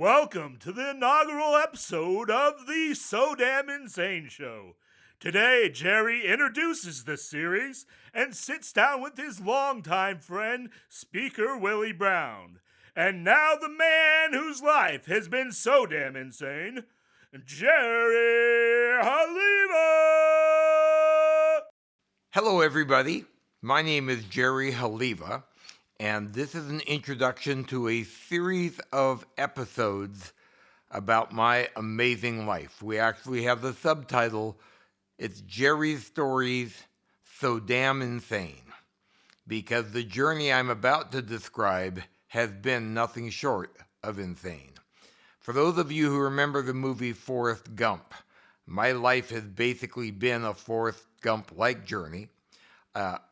Welcome to the inaugural episode of the So Damn Insane Show. Today, Jerry introduces the series and sits down with his longtime friend, Speaker Willie Brown. And now the man whose life has been so damn insane, Jerry Haliva! Hello, everybody. My name is Jerry Haliva, and this is an introduction to a series of episodes about my amazing life. We actually have the subtitle, it's Jerry's Stories, So Damn Insane, because the journey I'm about to describe has been nothing short of insane. For those of you who remember the movie Forrest Gump, my life has basically been a Forrest Gump-like journey.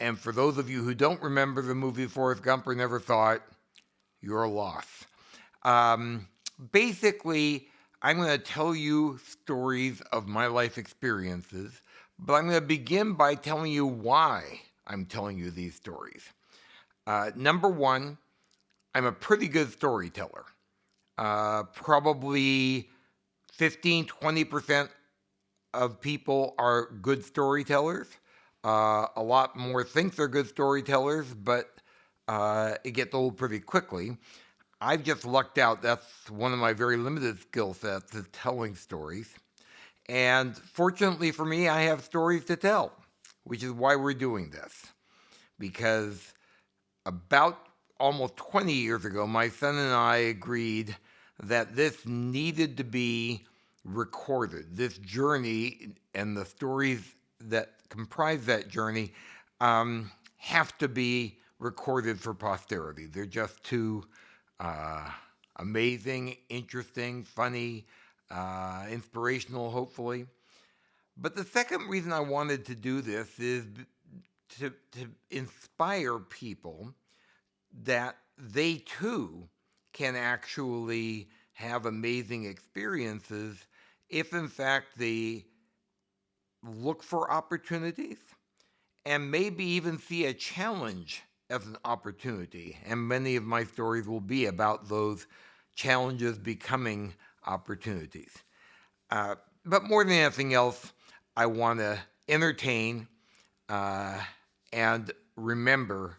And for those of you who don't remember the movie Forrest Gump or never saw it, you're lost. Basically, I'm going to tell you stories of my life experiences, but I'm going to begin by telling you why I'm telling you these stories. Number one, I'm a pretty good storyteller. Probably 15-20% of people are good storytellers. A lot more think they're good storytellers, but it gets old pretty quickly. I've just lucked out. That's one of my very limited skill sets, is telling stories. And fortunately for me, I have stories to tell, which is why we're doing this. Because about almost 20 years ago, my son and I agreed that this needed to be recorded. This journey and the stories that comprise that journey have to be recorded for posterity. They're just too amazing, interesting, funny, inspirational, hopefully. But the second reason I wanted to do this is to inspire people that they too can actually have amazing experiences if in fact they look for opportunities and maybe even see a challenge as an opportunity. And many of my stories will be about those challenges becoming opportunities. But more than anything else, I want to entertain and remember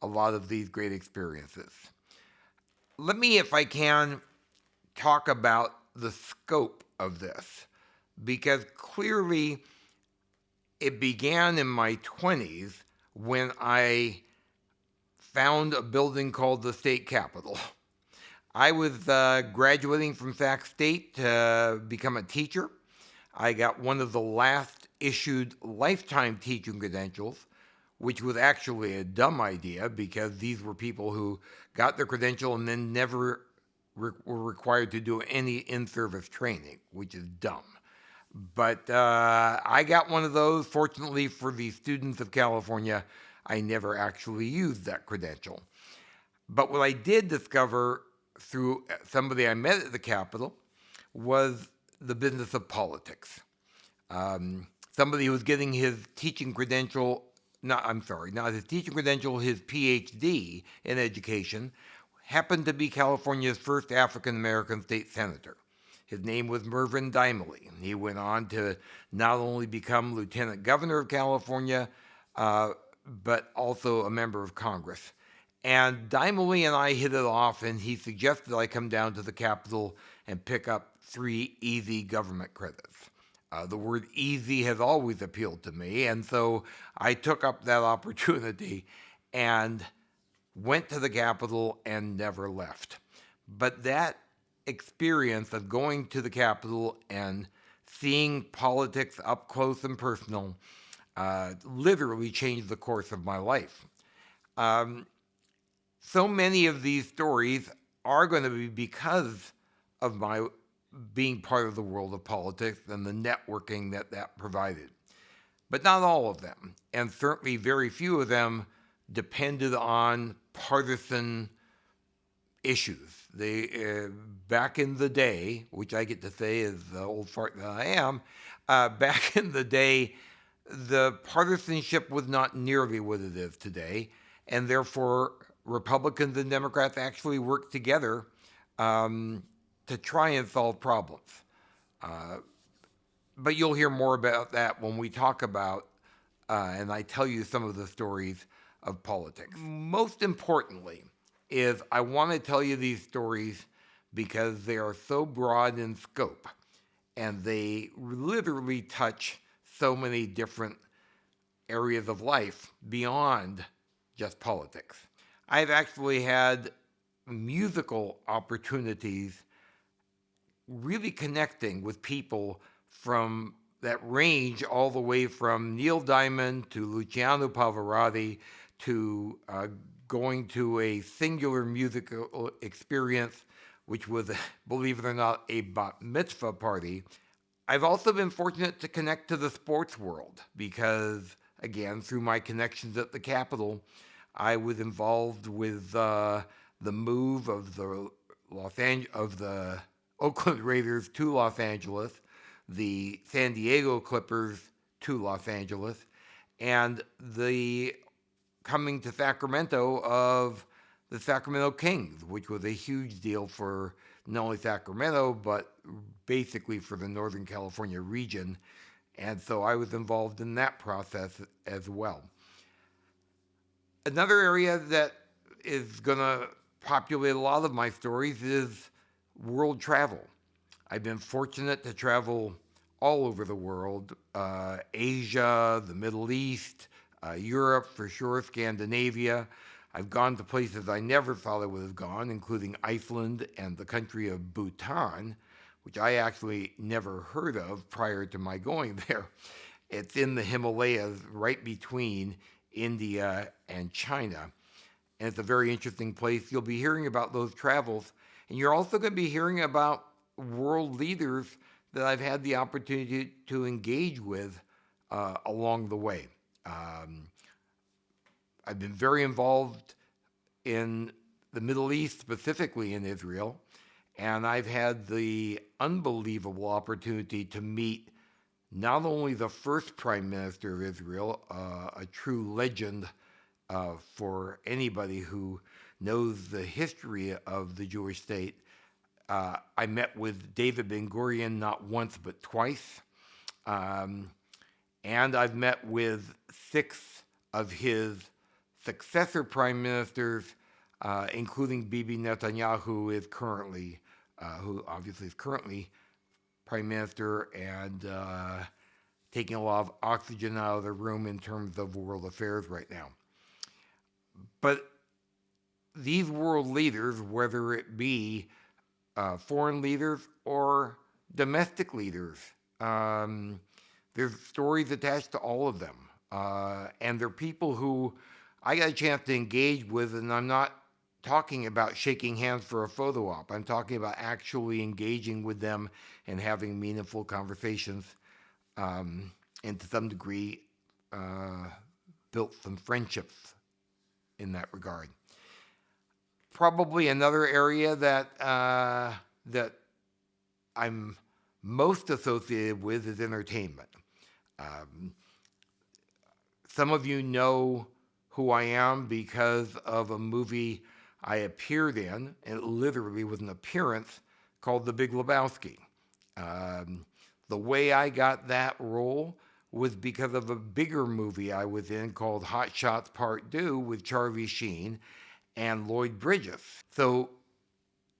a lot of these great experiences. Let me, if I can, talk about the scope of this, because clearly it began in my 20s when I found a building called the State Capitol. I was graduating from Sac State to become a teacher. I got one of the last issued lifetime teaching credentials, which was actually a dumb idea because these were people who got their credential and then never were required to do any in-service training, which is dumb. But I got one of those. Fortunately for the students of California, I never actually used that credential. But what I did discover through somebody I met at the Capitol was the business of politics. Somebody who was getting his teaching credential, not his teaching credential, his PhD in education, happened to be California's first African-American state senator. His name was Mervyn Dimely. He went on to not only become Lieutenant Governor of California, but also a member of Congress. And Dimely and I hit it off, and he suggested I come down to the Capitol and pick up 3 easy government credits. The word easy has always appealed to me, and so I took up that opportunity and went to the Capitol and never left. But that experience of going to the Capitol and seeing politics up close and personal literally changed the course of my life. So many of these stories are going to be because of my being part of the world of politics and the networking that provided. But not all of them, and certainly very few of them depended on partisan issues. They back in the day, which I get to say is the old fart that I am, back in the day, the partisanship was not nearly what it is today, and therefore Republicans and Democrats actually worked together to try and solve problems. But you'll hear more about that when we talk about, and I tell you some of the stories of politics. Most importantly is I want to tell you these stories because they are so broad in scope and they literally touch so many different areas of life beyond just politics. I've actually had musical opportunities really connecting with people from that range all the way from Neil Diamond to Luciano Pavarotti to going to a singular musical experience, which was, believe it or not, a bat mitzvah party. I've also been fortunate to connect to the sports world because, again, through my connections at the Capitol, I was involved with the move of the Oakland Raiders to Los Angeles, the San Diego Clippers to Los Angeles, and the coming to Sacramento of the Sacramento Kings, which was a huge deal for not only Sacramento, but basically for the Northern California region. And so I was involved in that process as well. Another area that is going to populate a lot of my stories is world travel. I've been fortunate to travel all over the world, Asia, the Middle East, Europe for sure, Scandinavia. I've gone to places I never thought I would have gone, including Iceland and the country of Bhutan, which I actually never heard of prior to my going there. It's in the Himalayas, right between India and China. And it's a very interesting place. You'll be hearing about those travels. And you're also going to be hearing about world leaders that I've had the opportunity to engage with along the way. I've been very involved in the Middle East, specifically in Israel, and I've had the unbelievable opportunity to meet not only the first Prime Minister of Israel, a true legend for anybody who knows the history of the Jewish state. I met with David Ben-Gurion not once but twice, and I've met with 6 of his successor prime ministers, including Bibi Netanyahu, who obviously is currently prime minister and taking a lot of oxygen out of the room in terms of world affairs right now. But these world leaders, whether it be foreign leaders or domestic leaders, there's stories attached to all of them. And they're people who I got a chance to engage with, and I'm not talking about shaking hands for a photo op. I'm talking about actually engaging with them and having meaningful conversations, and to some degree built some friendships in that regard. Probably another area that I'm most associated with is entertainment. Some of you know who I am because of a movie I appeared in, and it literally was an appearance, called The Big Lebowski. The way I got that role was because of a bigger movie I was in called Hot Shots Part 2 with Charlie Sheen and Lloyd Bridges. So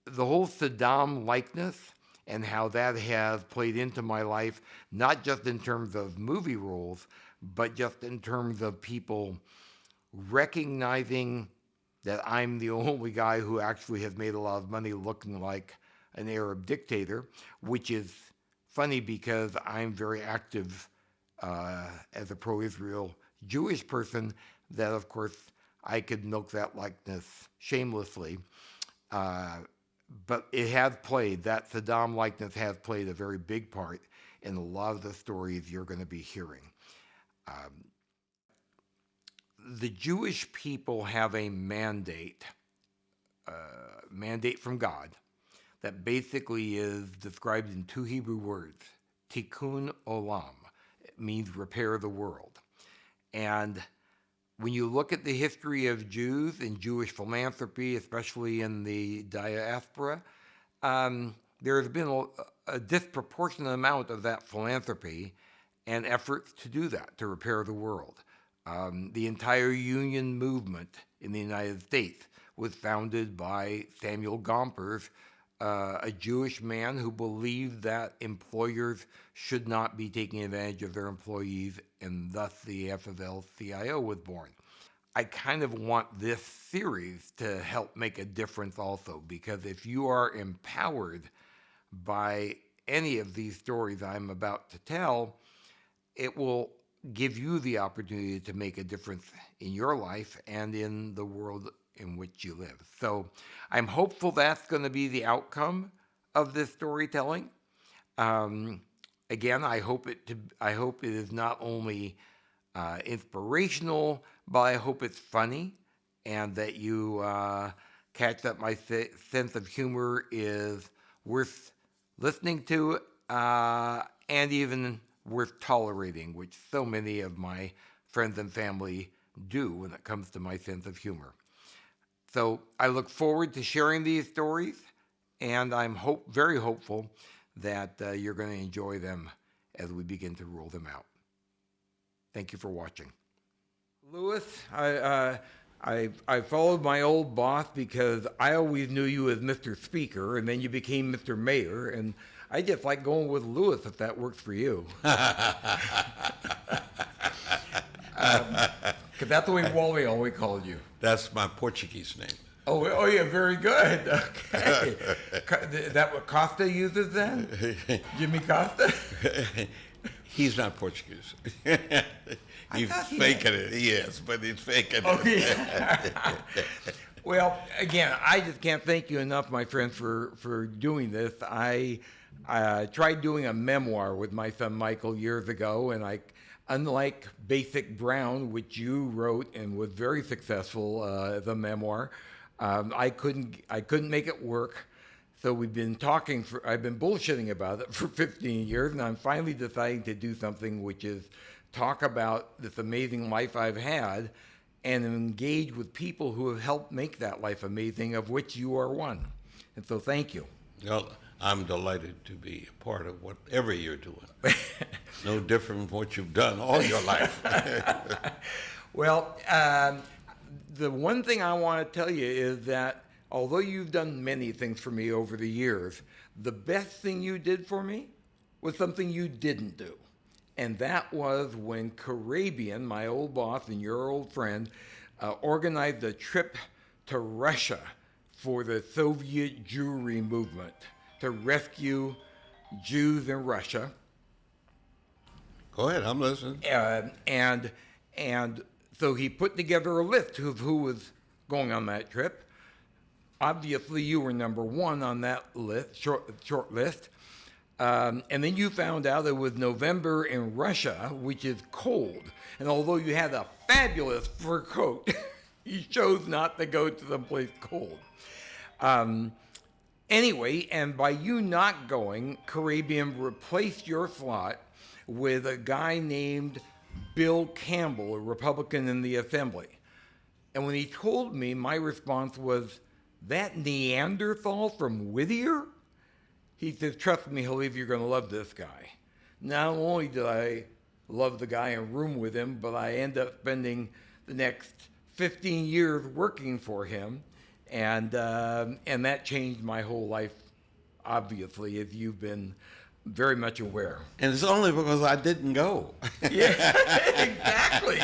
the whole Saddam likeness and how that has played into my life, not just in terms of movie roles, but just in terms of people recognizing that I'm the only guy who actually has made a lot of money looking like an Arab dictator, which is funny because I'm very active as a pro-Israel Jewish person, that of course I could milk that likeness shamelessly. But it has played, that Saddam likeness has played a very big part in a lot of the stories you're going to be hearing. The Jewish people have a mandate from God that basically is described in 2 Hebrew words, tikkun olam. It means repair the world. And when you look at the history of Jews and Jewish philanthropy, especially in the diaspora, there has been a disproportionate amount of that philanthropy and efforts to do that, to repair the world. The entire union movement in the United States was founded by Samuel Gompers, a Jewish man who believed that employers should not be taking advantage of their employees, and thus the AFL-CIO was born. I kind of want this series to help make a difference also, because if you are empowered by any of these stories I'm about to tell, it will give you the opportunity to make a difference in your life and in the world in which you live. So I'm hopeful that's going to be the outcome of this storytelling. Again, I hope it is not only inspirational, but I hope it's funny, and that you catch that my sense of humor is worth listening to, and even worth tolerating, which so many of my friends and family do when it comes to my sense of humor. So I look forward to sharing these stories, and I'm very hopeful that you're going to enjoy them as we begin to roll them out. Thank you for watching. Louis, I followed my old boss because I always knew you as Mr. Speaker, and then you became Mr. Mayor, and I just like going with Louis if that works for you. Because that's the way Wally always called you. That's my Portuguese name. Oh yeah, very good. Okay. Is that what Costa uses then? Jimmy Costa? He's not Portuguese. He's faking it. He is, but he's faking it. Yeah. Well, again, I just can't thank you enough, my friends, for doing this. I tried doing a memoir with my son Michael years ago, and unlike Basic Brown, which you wrote and was very successful as a memoir, I couldn't make it work. So I've been bullshitting about it for 15 years, and I'm finally deciding to do something which is talk about this amazing life I've had and engage with people who have helped make that life amazing, of which you are one. And so thank you. Well, I'm delighted to be a part of whatever you're doing. No different from what you've done all your life. Well, the one thing I want to tell you is that although you've done many things for me over the years, the best thing you did for me was something you didn't do. And that was when Caribbean, my old boss and your old friend, organized a trip to Russia for the Soviet Jewry movement to rescue Jews in Russia. Go ahead, I'm listening. And so he put together a list of who was going on that trip. Obviously, you were number one on that list, short list. And then you found out it was November in Russia, which is cold. And although you had a fabulous fur coat, you chose not to go to someplace cold. Anyway, and by you not going, Caribbean replaced your slot with a guy named Bill Campbell, a Republican in the Assembly. And when he told me, my response was, "That Neanderthal from Whittier?" He says, "Trust me, Halif, you're going to love this guy." Not only did I love the guy and room with him, but I ended up spending the next 15 years working for him. And that changed my whole life, obviously, as you've been very much aware. And it's only because I didn't go. Yeah, exactly.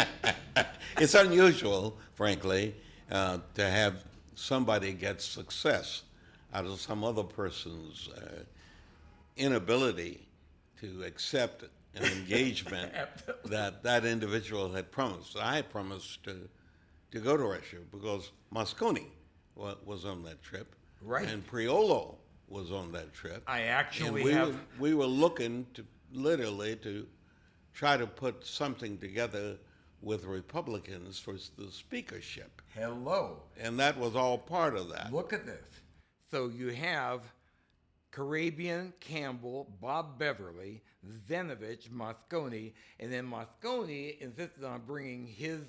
It's unusual, frankly, to have somebody get success out of some other person's inability to accept an engagement that individual had promised. I had promised to go to Russia because Moscone was on that trip. Right. And Priolo was on that trip. I actually we were looking to literally to try to put something together with Republicans for the speakership. Hello. And that was all part of that. Look at this. So you have Caribbean, Campbell, Bob Beverly, Zenovich, Moscone, and then Moscone insisted on bringing his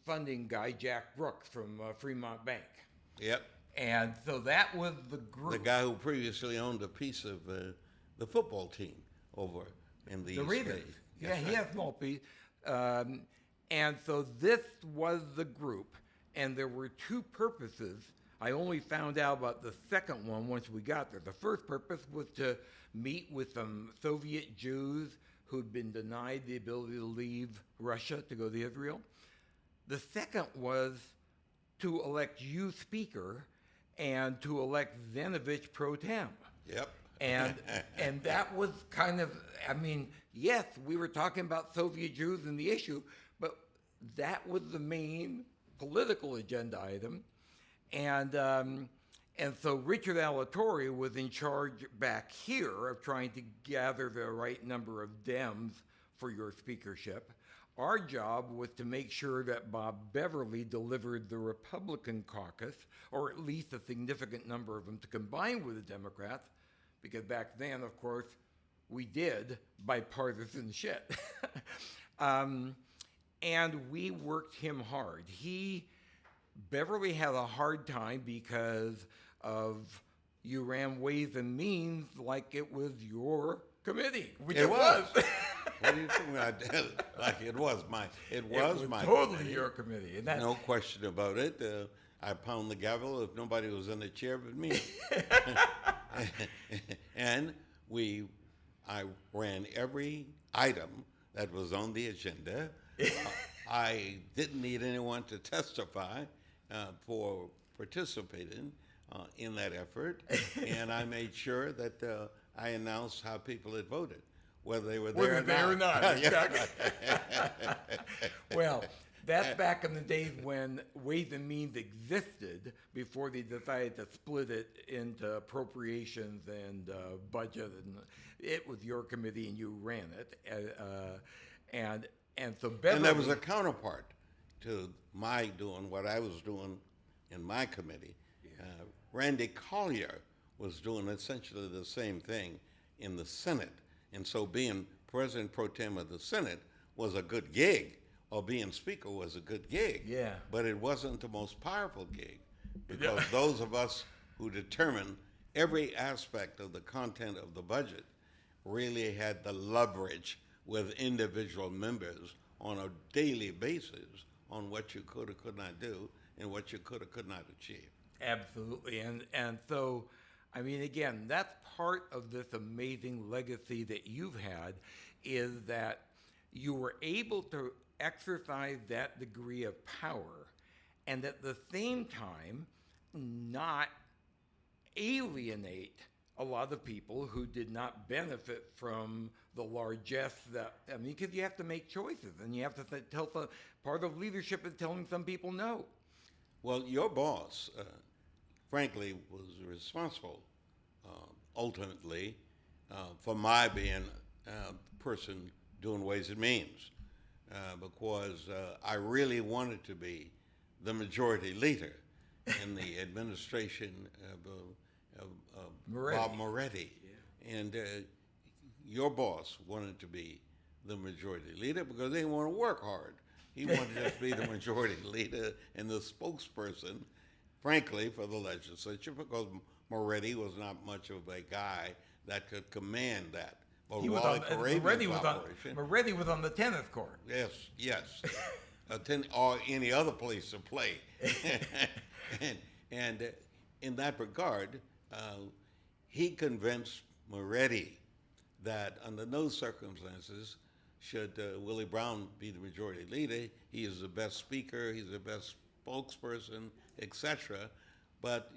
funding guy, Jack Brooks from Fremont Bank. Yep. And so that was the group. The guy who previously owned a piece of the football team over in the East Raiders. Bay. Yeah, That's he right. had a small piece. And so this was the group, and there were two purposes. I only found out about the second one once we got there. The first purpose was to meet with some Soviet Jews who'd been denied the ability to leave Russia to go to Israel. The second was to elect you speaker and to elect Zenovich pro tem. Yep. And that was kind of, I mean, yes, we were talking about Soviet Jews and the issue, but that was the main political agenda item. And so Richard Alatorre was in charge back here of trying to gather the right number of Dems for your speakership. Our job was to make sure that Bob Beverly delivered the Republican caucus, or at least a significant number of them, to combine with the Democrats, because back then, of course, we did bipartisan shit. And we worked him hard. Beverly had a hard time because of you ran Ways and Means like it was your committee, which it was. What do you think I did? Like it was my totally committee. your committee. And No question about it. I pound the gavel if nobody was in the chair but me. And I ran every item that was on the agenda. I didn't need anyone to testify for participating in that effort, and I made sure that I announced how people had voted, whether they were there or not. Exactly. Yeah. Well, that's back in the days when Ways and Means existed before they decided to split it into appropriations and budget, and it was your committee and you ran it, and so Beverly. And there was a counterpart to my doing what I was doing in my committee. Randy Collier was doing essentially the same thing in the Senate, and so being President Pro Tem of the Senate was a good gig, or being Speaker was a good gig. Yeah. But it wasn't the most powerful gig, because those of us who determined every aspect of the content of the budget really had the leverage with individual members on a daily basis on what you could or could not do and what you could or could not achieve. Absolutely. And so, I mean, again, that's part of this amazing legacy that you've had, is that you were able to exercise that degree of power and at the same time not alienate a lot of people who did not benefit from the largesse that, I mean, because you have to make choices and you have to tell some, part of leadership is telling some people no. Well, your boss, frankly, was responsible ultimately for my being a person doing Ways and Means, because I really wanted to be the majority leader in the administration of Bob Moretti. Yeah. And your boss wanted to be the majority leader because they didn't want to work hard. He wanted to just be the majority leader and the spokesperson, frankly, for the legislature, because Moretti was not much of a guy that could command that. But Moretti was on the tennis court. Yes. Or any other place to play. and in that regard, he convinced Moretti that under no circumstances should Willie Brown be the majority leader. He is the best speaker, he's the best spokesperson, etc. But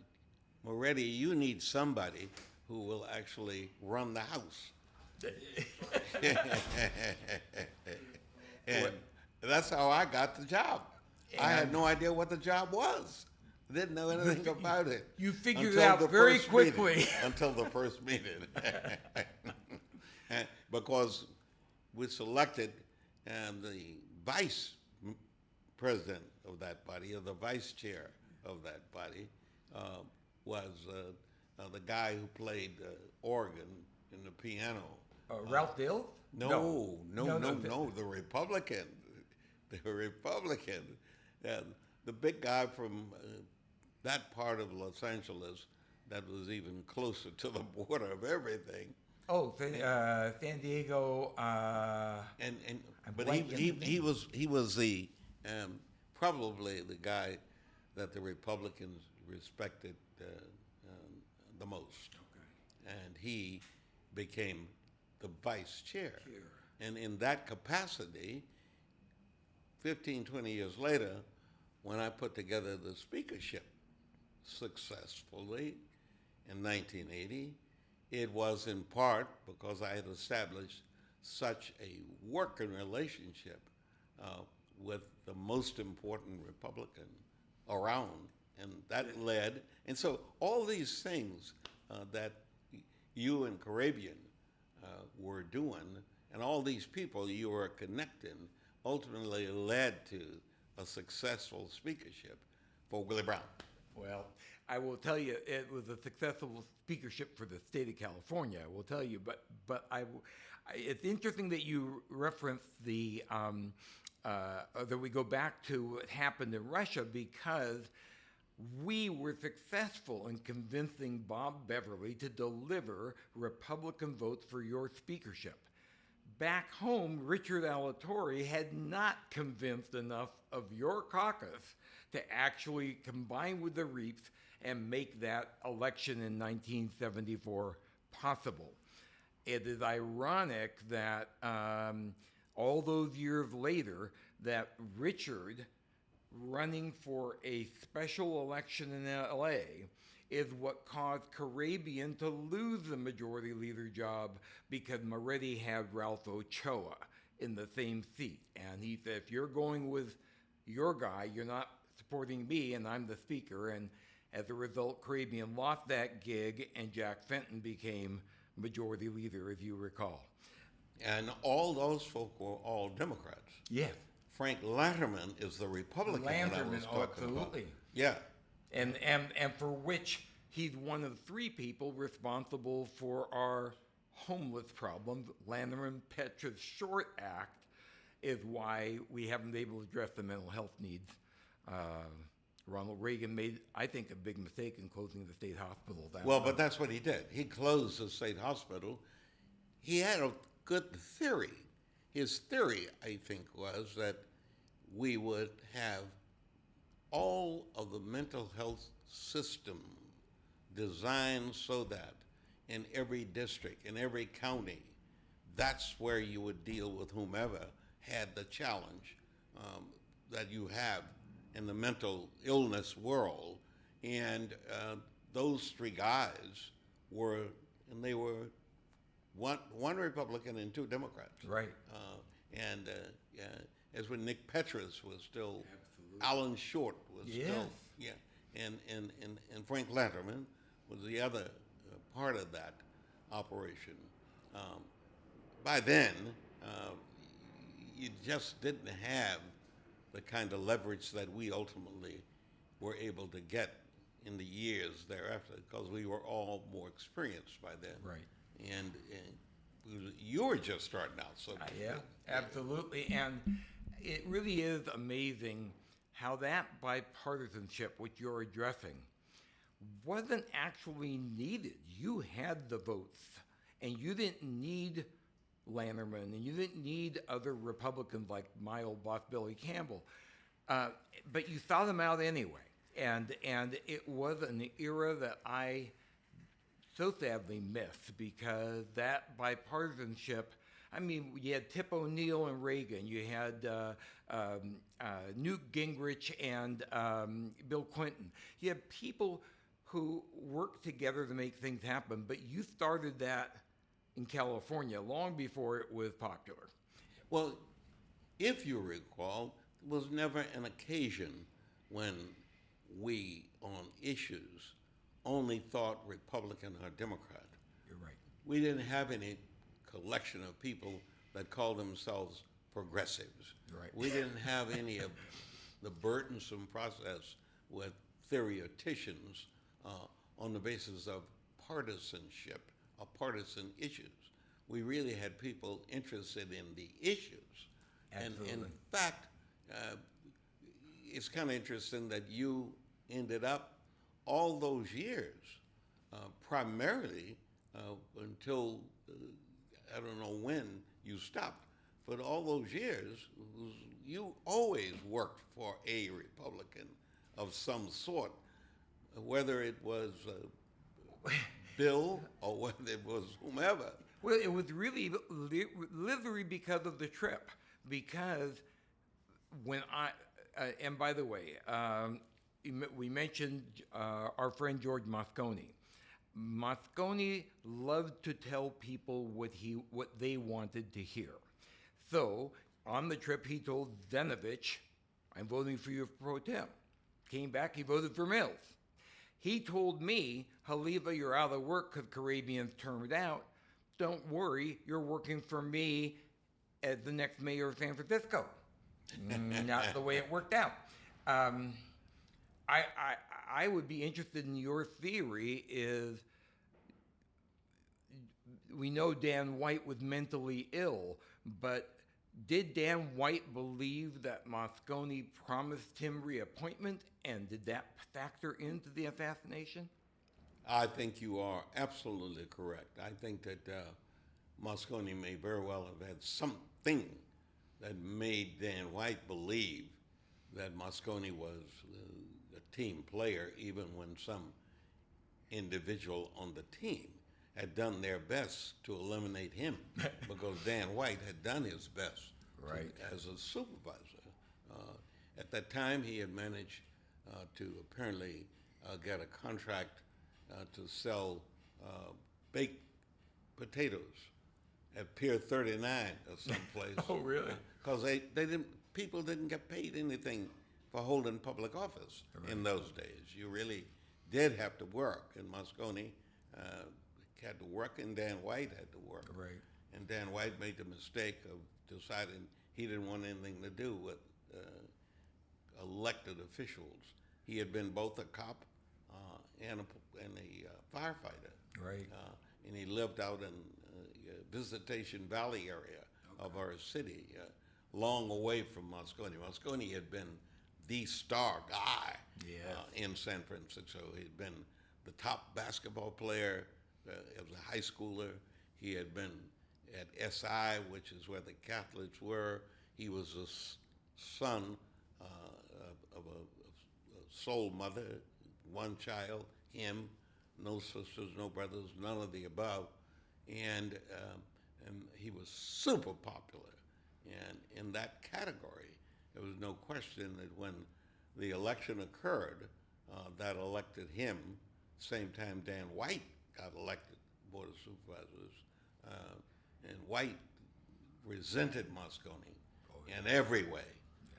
Moretti, you need somebody who will actually run the house. And that's how I got the job. I had no idea what the job was. Didn't know anything about it. You figured it out very quickly. Until the first meeting. Because we selected the vice president of that body, or the vice chair of that body, was the guy who played organ in the piano. Ralph Dill? No, the Republican. The Republican. The big guy from that part of Los Angeles that was even closer to the border of everything. Oh, San Diego. And I'm but blanking he, on the he name. he was the probably the guy that the Republicans respected the most. And he became the vice chair. And in that capacity, 15, 20 years later, when I put together the speakership successfully in 1980, it was in part because I had established such a working relationship with the most important Republican around, and that led. And so all these things that you and Caribbean were doing, and all these people you were connecting, ultimately led to a successful speakership for Willie Brown. Well, I will tell you, it was a successful speakership for the state of California. I will tell you, but it's interesting that you referenced that we go back to what happened in Russia, because we were successful in convincing Bob Beverly to deliver Republican votes for your speakership. Back home, Richard Alatorre had not convinced enough of your caucus to actually combine with the Reaps and make that election in 1974 possible. It is ironic that all those years later, that Richard running for a special election in LA is what caused Caribbean to lose the majority leader job, because Moretti had Ralph Ochoa in the same seat. And he said, if you're going with your guy, you're not supporting me, and I'm the speaker. And as a result, Caribbean lost that gig, and Jack Fenton became majority leader, as you recall. And all those folk were all Democrats. Yes. Frank Lanterman is the Republican that I was talking about. Absolutely. Yeah. And for which he's one of three people responsible for our homeless problem. Lanterman Petra's Short Act is why we haven't been able to address the mental health needs. Ronald Reagan made, I think, a big mistake in closing the state hospital down. Well, but that's what he did. He closed the state hospital. He had a good theory. His theory, I think, was that we would have all of the mental health system designed so that in every district, in every county, that's where you would deal with whomever had the challenge that you have in the mental illness world. And those three guys were, and they were one Republican and two Democrats. Right. As when Nick Petras was still, Alan Short was still, and Frank Lanterman was the other part of that operation. By then, you just didn't have the kind of leverage that we ultimately were able to get in the years thereafter, because we were all more experienced by then. Right. And you were just starting out, so Yeah, absolutely. And it really is amazing how that bipartisanship, which you're addressing, wasn't actually needed. You had the votes, and you didn't need Lanterman, and you didn't need other Republicans like my old boss, Billy Campbell. But you saw them out anyway. And it was an era that I so sadly missed, because that bipartisanship, I mean, you had Tip O'Neill and Reagan, you had Newt Gingrich and Bill Clinton. You had people who worked together to make things happen, but you started that in California long before it was popular. Well, if you recall, there was never an occasion when we, on issues, only thought Republican or Democrat. You're right. We didn't have any collection of people that called themselves progressives. Right. We didn't have any of the burdensome process with theoreticians on the basis of partisanship or partisan issues. We really had people interested in the issues. Absolutely. And in fact, it's kind of interesting that you ended up all those years, primarily until I don't know when you stopped, but all those years, you always worked for a Republican of some sort, whether it was Bill or whether it was whomever. Well, it was really literally because of the trip. Because when and by the way, we mentioned our friend George Moscone. Moscone loved to tell people what they wanted to hear. So on the trip, he told Zenovich, "I'm voting for you for pro tem." Came back, he voted for Mills. He told me, "Haliva, you're out of work because Caribbeans turned out. Don't worry, you're working for me as the next mayor of San Francisco." Not the way it worked out. I would be interested in your theory. Is we know Dan White was mentally ill, but did Dan White believe that Moscone promised him reappointment, and did that factor into the assassination? I think you are absolutely correct. I think that Moscone may very well have had something that made Dan White believe that Moscone was a team player, even when some individual on the team had done their best to eliminate him because Dan White had done his best as a supervisor. At that time, he had managed to apparently get a contract to sell baked potatoes at Pier 39 or someplace. Oh, really? Because people didn't get paid anything for holding public office in those days. You really did have to work, and Moscone had to work, and Dan White had to work. Right. And Dan White made the mistake of deciding he didn't want anything to do with elected officials. He had been both a cop and a firefighter. Right. And he lived out in Visitation Valley area of our city, long away from Moscone. Moscone had been the star guy in San Francisco. He'd been the top basketball player as a high schooler. He had been at SI, which is where the Catholics were. He was a son of a sole mother, one child, him, no sisters, no brothers, none of the above. And he was super popular. And in that category, there was no question that when the election occurred, that elected him, same time Dan White got elected Board of Supervisors. And White resented Moscone in every way.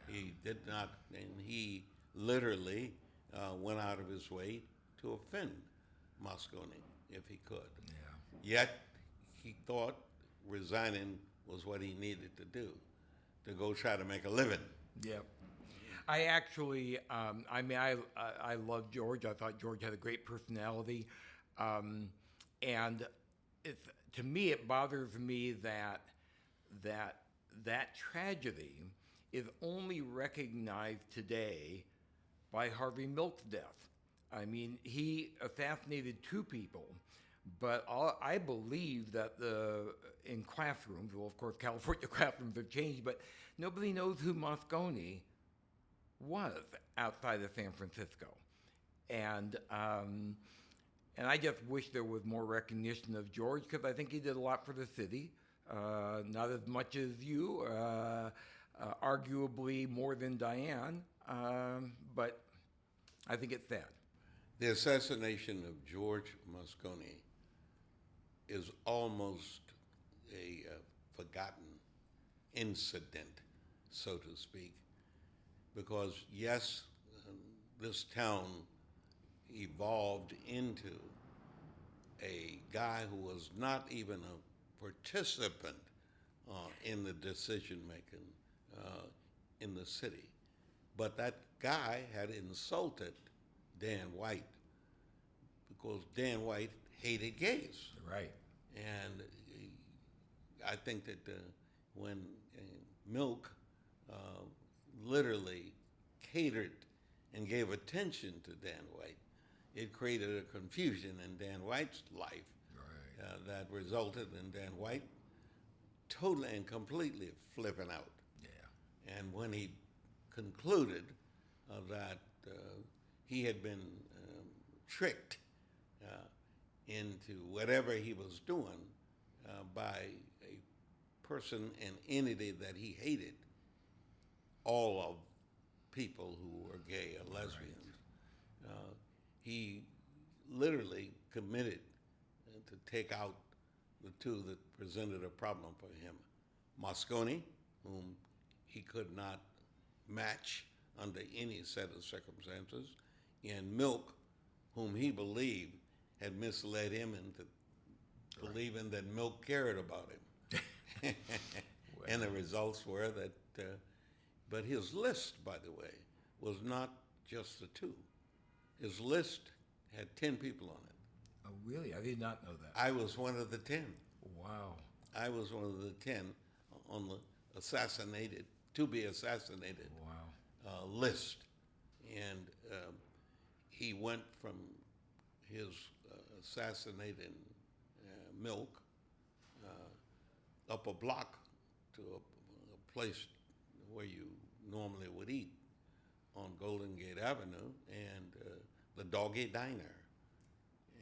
He did not, and he literally went out of his way to offend Moscone if he could. Yeah. Yet he thought resigning was what he needed to do to go try to make a living. Yeah. I actually, I love George. I thought George had a great personality. And to me, it bothers me that tragedy is only recognized today by Harvey Milk's death. I mean, he assassinated two people, but I believe that in classrooms, well, of course, California classrooms have changed, but nobody knows who Moscone was outside of San Francisco. And I just wish there was more recognition of George, because I think he did a lot for the city. Not as much as you, arguably more than Diane, but I think it's sad. The assassination of George Moscone is almost a forgotten incident, so to speak, because yes, this town evolved into a guy who was not even a participant in the decision making in the city, but that guy had insulted Dan White because Dan White hated gays. Right. And I think that when Milk literally catered and gave attention to Dan White, it created a confusion in Dan White's life that resulted in Dan White totally and completely flipping out. Yeah. And when he concluded that he had been tricked into whatever he was doing by a person and entity that he hated, all of people who were gay or lesbians, he literally committed to take out the two that presented a problem for him. Moscone, whom he could not match under any set of circumstances, and Milk, whom he believed had misled him into believing that Milk cared about him. And the results were that, but his list, by the way, was not just the two. His list had 10 people on it. Oh, really? I did not know that. I was one of the 10. Wow. I was one of the 10 on the assassinated, to be assassinated list. And he went from his assassinated Milk up a block to a place where you normally would eat on Golden Gate Avenue, and the Doggy Diner.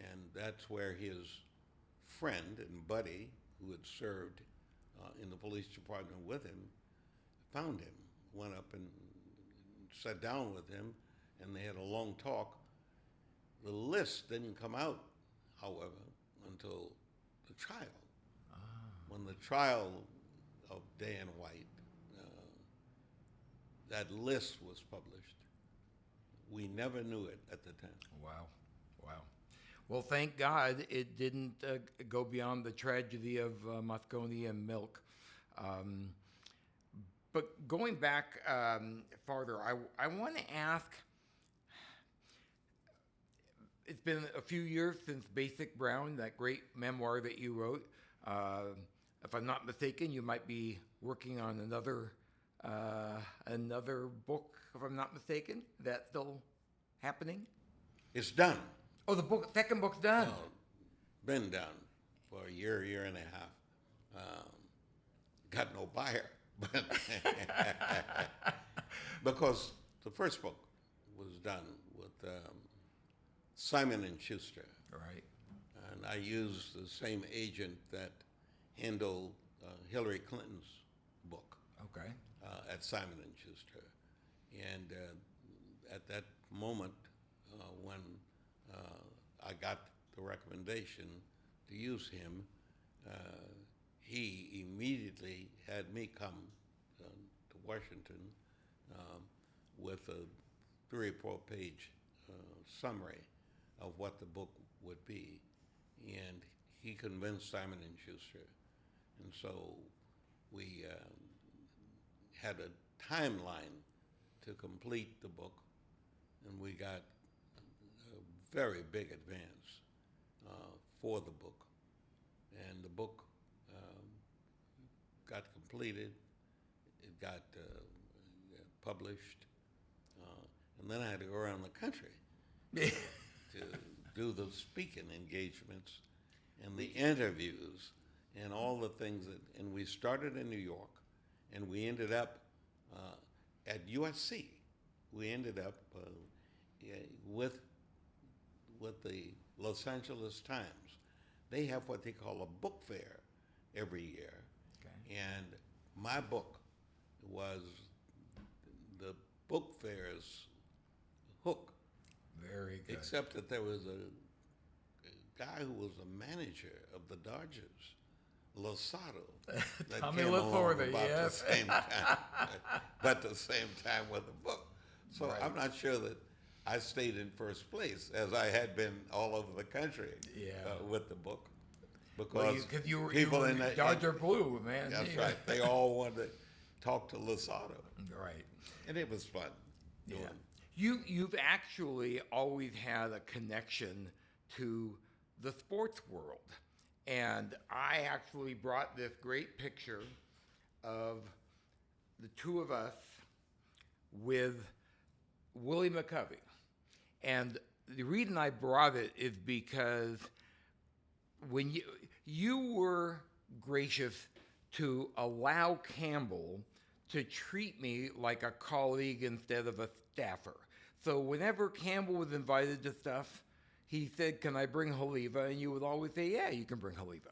And that's where his friend and buddy, who had served in the police department with him, found him, went up and sat down with him, and they had a long talk. The list didn't come out, however, until the trial. When the trial of Dan White, that list was published. We never knew it at the time. Wow. Wow. Well, thank God it didn't go beyond the tragedy of Moscone and Milk. But going back farther, I want to ask, it's been a few years since Basic Brown, that great memoir that you wrote. If I'm not mistaken, you might be working on another book, if I'm not mistaken. Is that still happening? It's done. Oh, the second book's done. Been done for a year and a half. Got no buyer, but because the first book was done with Simon and Schuster, Right. and I used the same agent that handled Hillary Clinton's book. Okay. At Simon and Schuster, and at that moment when I got the recommendation to use him, he immediately had me come to Washington with a 3 or 4 page summary of what the book would be, and he convinced Simon and Schuster, and so we had a timeline to complete the book, and we got a very big advance for the book. And the book got completed, it got published, and then I had to go around the country to do the speaking engagements and the interviews and all the things and we started in New York, and we ended up at USC. We ended up with the Los Angeles Times. They have what they call a book fair every year. Okay. And my book was the book fair's hook. Very good. Except that there was a guy who was a manager of the Dodgers, Losado, that Tommy came along Lasorda, about yes. the same time, but the same time with the book. So Right. I'm not sure that I stayed in first place as I had been all over the country with the book, because Because you were people in the Dodger Blue, man. That's Yeah. right. They all wanted to talk to Losado, Right. and it was fun. Yeah. doing. You've actually always had a connection to the sports world. And I actually brought this great picture of the two of us with Willie McCovey. And the reason I brought it is because when you were gracious to allow Campbell to treat me like a colleague instead of a staffer. So whenever Campbell was invited to stuff, he said, "Can I bring Haliva?" And you would always say, "Yeah, you can bring Haliva."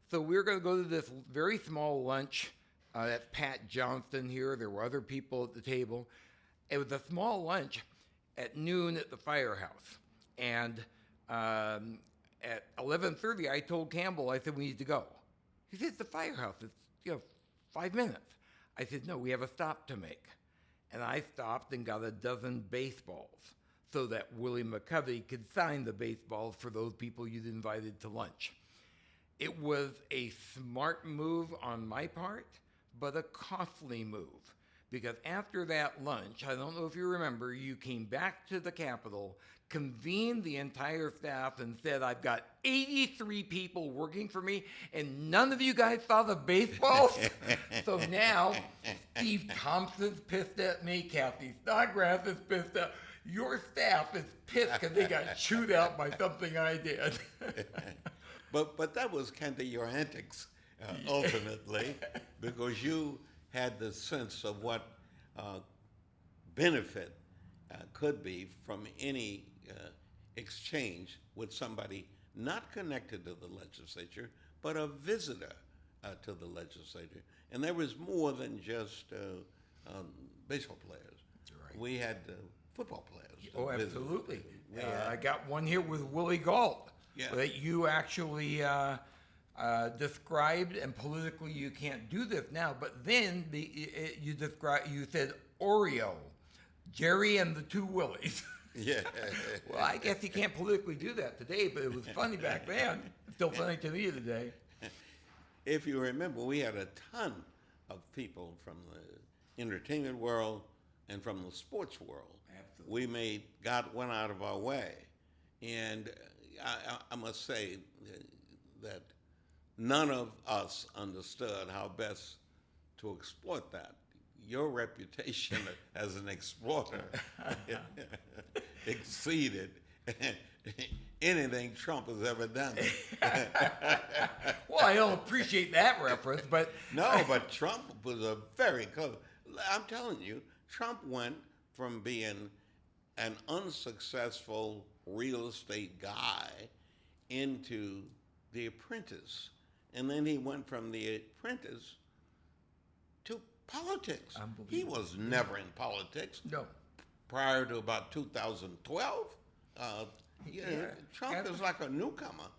So we were going to go to this very small lunch. That's Pat Johnston here. There were other people at the table. It was a small lunch at noon at the firehouse. And at 11:30, I told Campbell, I said, "We need to go." He said, "It's the firehouse. It's 5 minutes." I said, "No, we have a stop to make." And I stopped and got a dozen baseballs so that Willie McCovey could sign the baseballs for those people you'd invited to lunch. It was a smart move on my part, but a costly move. Because after that lunch, I don't know if you remember, you came back to the Capitol, convened the entire staff, and said, "I've got 83 people working for me, and none of you guys saw the baseballs." So now, Steve Thompson's pissed at me, Kathy Snodgrass is pissed at your staff is pissed because they got chewed out by something I did. But that was kind of your antics, ultimately, because you had the sense of what benefit could be from any exchange with somebody not connected to the legislature, but a visitor to the legislature. And there was more than just baseball players. Right. We had football players. Oh, visit. absolutely. I got one here with Willie Galt that you actually described, and politically you can't do this now, but then you said Oreo, Jerry and the two Willies. Yeah. Well, I guess you can't politically do that today, but it was funny back then. It's still funny to me today. If you remember, we had a ton of people from the entertainment world and from the sports world. Absolutely. We went out of our way. And I must say that none of us understood how best to exploit that. Your reputation as an exploiter exceeded anything Trump has ever done. Well, I don't appreciate that reference, but... No, but Trump was a very close. I'm telling you, Trump went from being an unsuccessful real estate guy into The Apprentice. And then he went from The Apprentice to politics. He was never in politics. No. Prior to about 2012. Trump is like a newcomer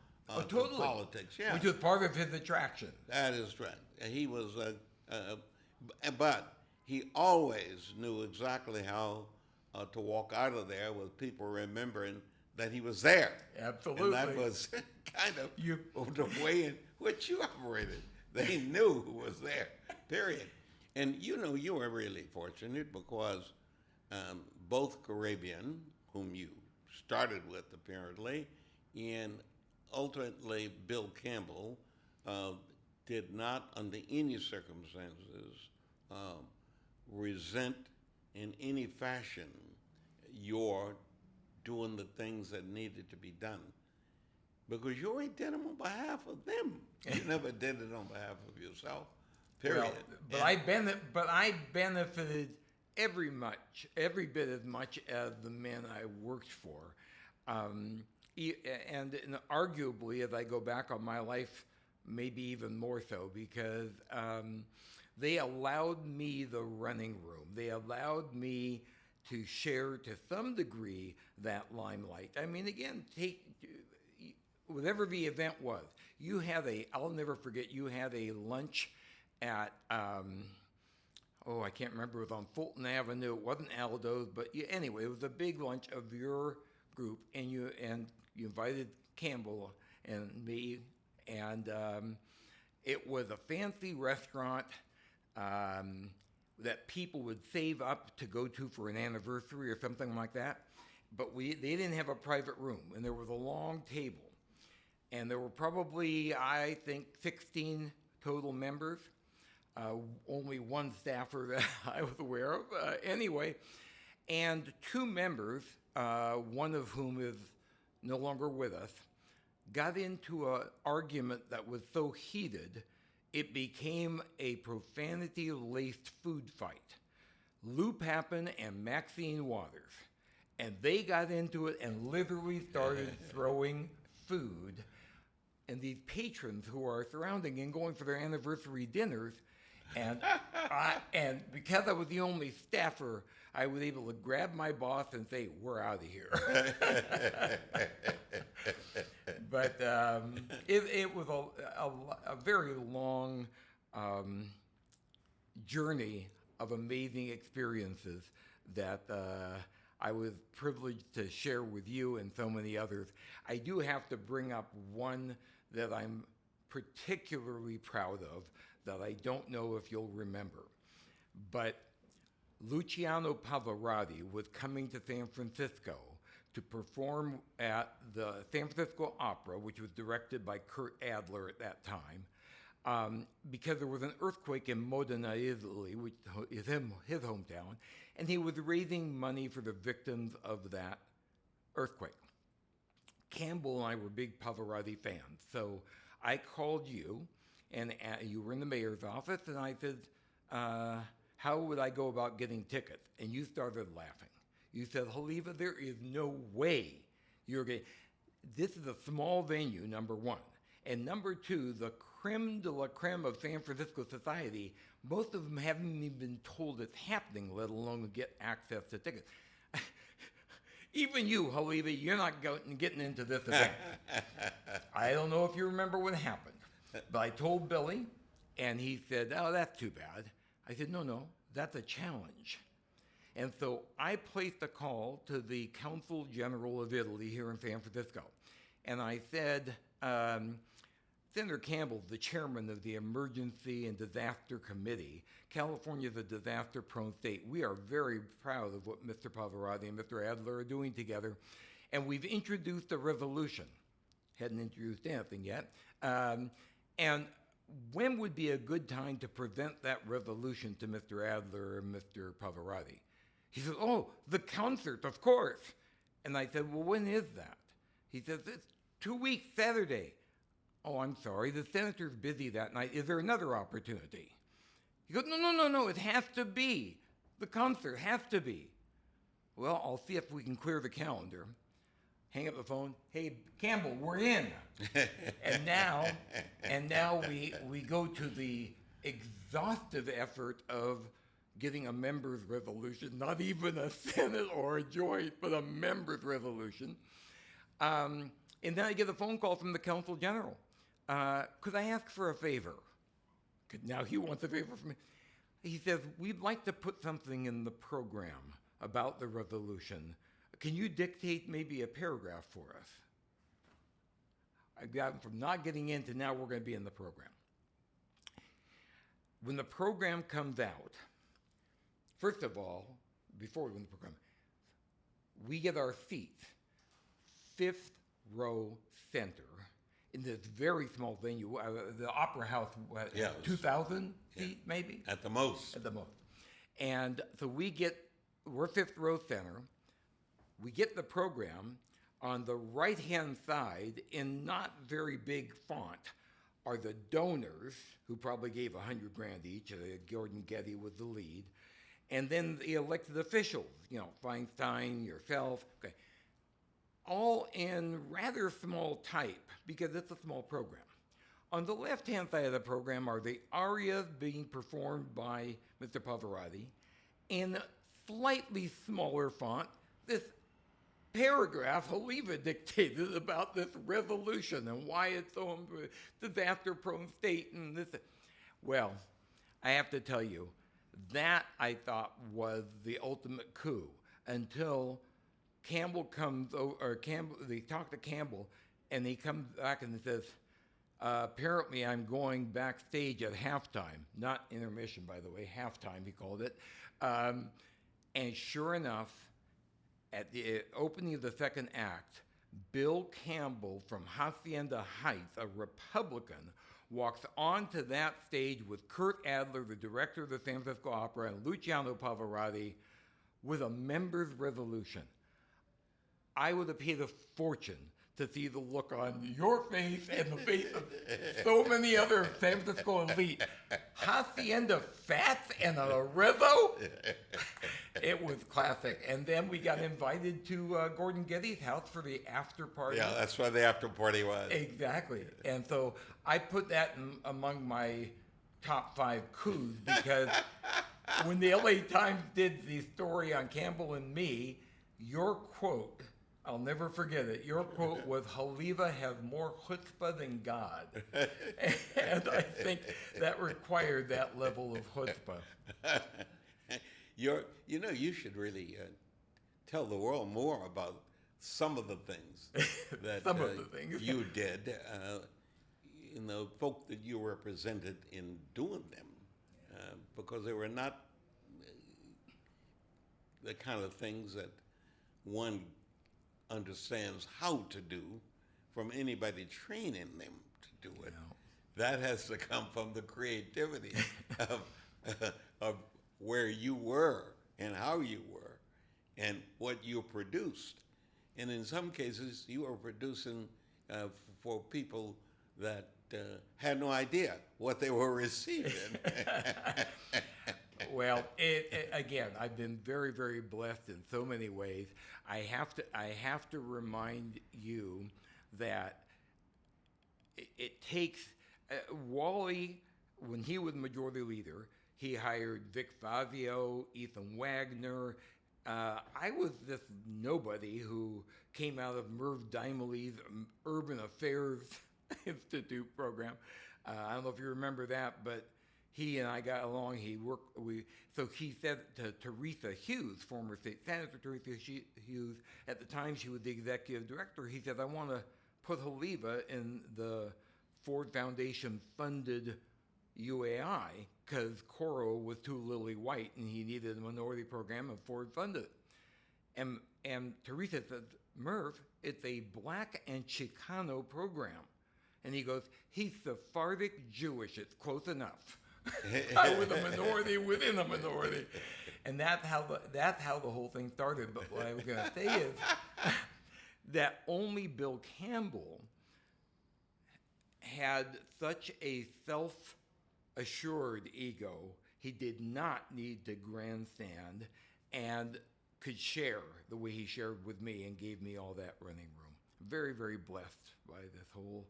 to politics. Yeah. Which was part of his attraction. That is right. He was, but he always knew exactly how to walk out of there with people remembering that he was there. Absolutely. And that was kind of the way in which you operated. They knew who was there, period. And you were really fortunate because both Caribbean, whom you started with apparently, and ultimately Bill Campbell, did not under any circumstances resent in any fashion your doing the things that needed to be done. Because you already did them on behalf of them. You never did it on behalf of yourself. Period. Well, but I benefited every bit as much as the men I worked for. And arguably, as I go back on my life, maybe even more so, because they allowed me the running room. They allowed me to share, to some degree, that limelight. I mean, again, whatever the event was, I'll never forget, you had a lunch at, I can't remember, it was on Fulton Avenue. It wasn't Aldo's, but anyway, it was a big lunch of your group, and you invited Campbell and me, and it was a fancy restaurant that people would save up to go to for an anniversary or something like that. But they didn't have a private room, and there was a long table, and there were probably, I think, 16 total members. Only one staffer that I was aware of, anyway. And two members one of whom is no longer with us, got into an argument that was so heated, it became a profanity-laced food fight. Lou Papin and Maxine Waters. And they got into it and literally started throwing food. And these patrons who are surrounding and going for their anniversary dinners, and because I was the only staffer, I was able to grab my boss and say, "We're out of here." But it was a very long journey of amazing experiences that I was privileged to share with you and so many others. I do have to bring up one that I'm particularly proud of that I don't know if you'll remember. But Luciano Pavarotti was coming to San Francisco to perform at the San Francisco Opera, which was directed by Kurt Adler at that time, because there was an earthquake in Modena, Italy, which is his hometown, and he was raising money for the victims of that earthquake. Campbell and I were big Pavarotti fans, so I called you, and you were in the mayor's office, and I said, how would I go about getting tickets? And you started laughing. You said, Haliva, there is no way you're going to. This is a small venue, number one. And number two, the creme de la creme of San Francisco society, most of them haven't even been told it's happening, let alone get access to tickets. Even you, Haliva, you're not getting into this event. I don't know if you remember what happened, but I told Billy, and he said, oh, that's too bad. I said, no, that's a challenge. And so I placed a call to the Consul General of Italy here in San Francisco. And I said, Senator Campbell, the chairman of the Emergency and Disaster Committee, California is a disaster-prone state. We are very proud of what Mr. Pavarotti and Mr. Adler are doing together. And we've introduced a resolution. Hadn't introduced anything yet. And when would be a good time to present that resolution to Mr. Adler and Mr. Pavarotti? He said, oh, the concert, of course. And I said, well, when is that? He says, it's 2 weeks, Saturday. Oh, I'm sorry, the senator's busy that night. Is there another opportunity? He goes, no, it has to be. The concert has to be. Well, I'll see if we can clear the calendar. Hang up the phone. Hey, Campbell, we're in. and now we go to the exhaustive effort of getting a member's resolution, not even a Senate or a joint, but a member's resolution. And then I get a phone call from the Consul General. Could I ask for a favor? Now he wants a favor from me. He says, we'd like to put something in the program about the resolution. Can you dictate maybe a paragraph for us? I got from not getting in to now we're going to be in the program. When the program comes out, first of all, before we go into the program, we get our seats, 5th row center, in this very small venue. The Opera House, 2,000 seats maybe? At the most. At the most. And so we're 5th row center. We get the program. On the right-hand side, in not very big font, are the donors, who probably gave $100,000 each. Gordon Getty was the lead. And then the elected officials, Feinstein, yourself, okay, all in rather small type because it's a small program. On the left-hand side of the program are the arias being performed by Mr. Pavarotti. In slightly smaller font, this paragraph Haliva dictated about this resolution and why it's so disaster-prone state and this. Well, I have to tell you, that I thought was the ultimate coup until Campbell comes over, or they talk to Campbell, and he comes back and says, apparently I'm going backstage at halftime, not intermission, by the way, halftime he called it. And sure enough, at the opening of the second act, Bill Campbell from Hacienda Heights, a Republican, walks onto that stage with Kurt Adler, the director of the San Francisco Opera, and Luciano Pavarotti with a member's resolution. I would have paid a fortune to see the look on your face and the face of so many other San Francisco elite. Hacienda Fats and a Rizzo? It was classic. And then we got invited to Gordon Getty's house for the after party. Yeah, that's what the after party was. Exactly. And so I put that among my top 5 coups because when the LA Times did the story on Campbell and me, your quote, I'll never forget it. Your quote was, "Haliva has more chutzpah than God." And I think that required that level of chutzpah. You should really tell the world more about some of the things that you did. Folk that you represented in doing them, because they were not the kind of things that one understands how to do from anybody training them to do it. No. That has to come from the creativity of where you were and how you were and what you produced. And in some cases, you were producing for people that had no idea what they were receiving. Well, again, I've been very, very blessed in so many ways. I have to remind you that it takes Wally, when he was majority leader, he hired Vic Fazio, Ethan Wagner. I was this nobody who came out of Merv Daimele's Urban Affairs Institute program. I don't know if you remember that, but he and I got along. So he said to Teresa Hughes, former state senator Teresa Hughes, at the time she was the executive director, he said, "I want to put Haliva in the Ford Foundation funded UAI because Coro was too lily white and he needed a minority program and Ford funded it." And Teresa said, "Merv, it's a black and Chicano program." And he goes, "He's Sephardic Jewish. It's close enough." I was a minority within a minority. And that's how the whole thing started. But what I was going to say is that only Bill Campbell had such a self-assured ego. He did not need to grandstand and could share the way he shared with me and gave me all that running room. Very, very blessed by this whole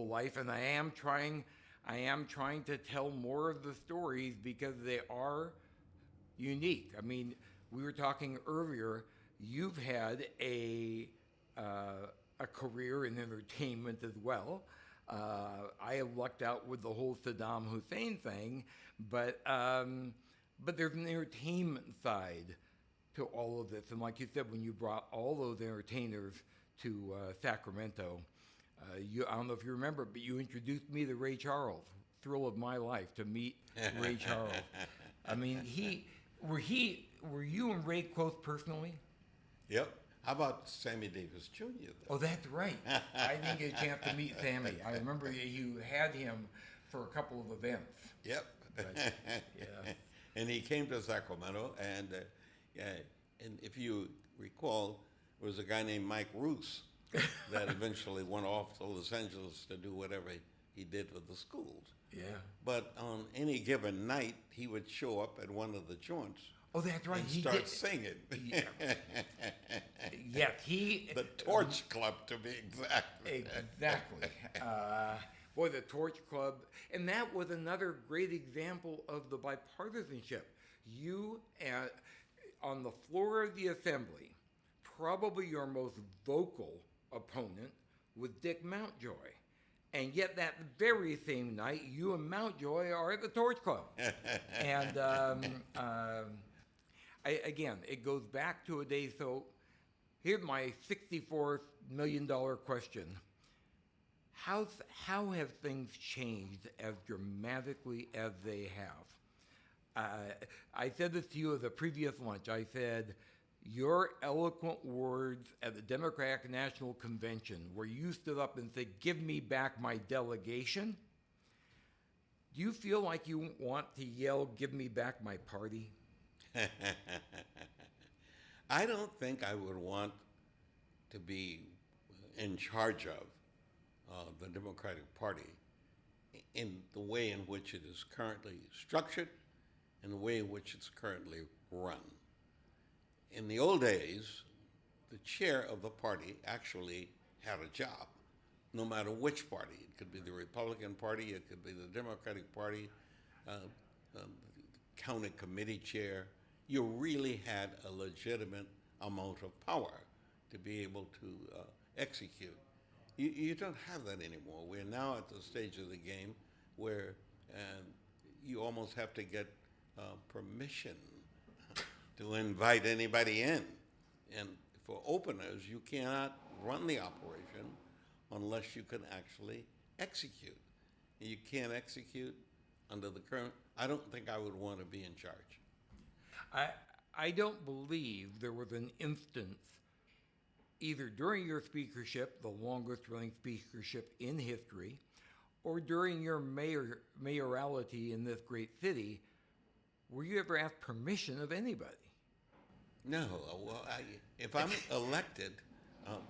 life. And I am trying to tell more of the stories because they are unique. I mean, we were talking earlier, you've had a career in entertainment as well. I have lucked out with the whole Saddam Hussein thing, but there's an entertainment side to all of this. And like you said, when you brought all those entertainers to Sacramento, I don't know if you remember, but you introduced me to Ray Charles. Thrill of my life to meet Ray Charles. I mean, were you and Ray close personally? Yep. How about Sammy Davis Jr.? Oh, that's right. I didn't get a chance to meet Sammy. I remember you had him for a couple of events. Yep. But, yeah. And he came to Sacramento, and if you recall, there was a guy named Mike Roos that eventually went off to Los Angeles to do whatever he did with the schools. Yeah. But on any given night, he would show up at one of the joints. Oh, that's right. And He start did. singing. Yeah. Yes, The Torch Club, to be exact. Exactly. Boy, the Torch Club. And that was another great example of the bipartisanship. You, on the floor of the assembly, probably your most vocal opponent was Dick Mountjoy. And yet that very same night, you and Mountjoy are at the Torch Club. And again, it goes back to a day. So here's my $64 million question. How have things changed as dramatically as they have? I said this to you at the previous lunch. I said, your eloquent words at the Democratic National Convention, where you stood up and said, "Give me back my delegation." Do you feel like you want to yell, "Give me back my party"? I don't think I would want to be in charge of the Democratic Party in the way in which it is currently structured and the way in which it's currently run. In the old days, the chair of the party actually had a job, no matter which party. It could be the Republican Party, it could be the Democratic Party, county committee chair. You really had a legitimate amount of power to be able to execute. You don't have that anymore. We're now at the stage of the game where you almost have to get permission to invite anybody in. And for openers, you cannot run the operation unless you can actually execute. You can't execute under the current. I don't think I would want to be in charge. I don't believe there was an instance, either during your speakership, the longest running speakership in history, or during your mayoralty in this great city, where you ever asked permission of anybody. No, well, if I'm elected,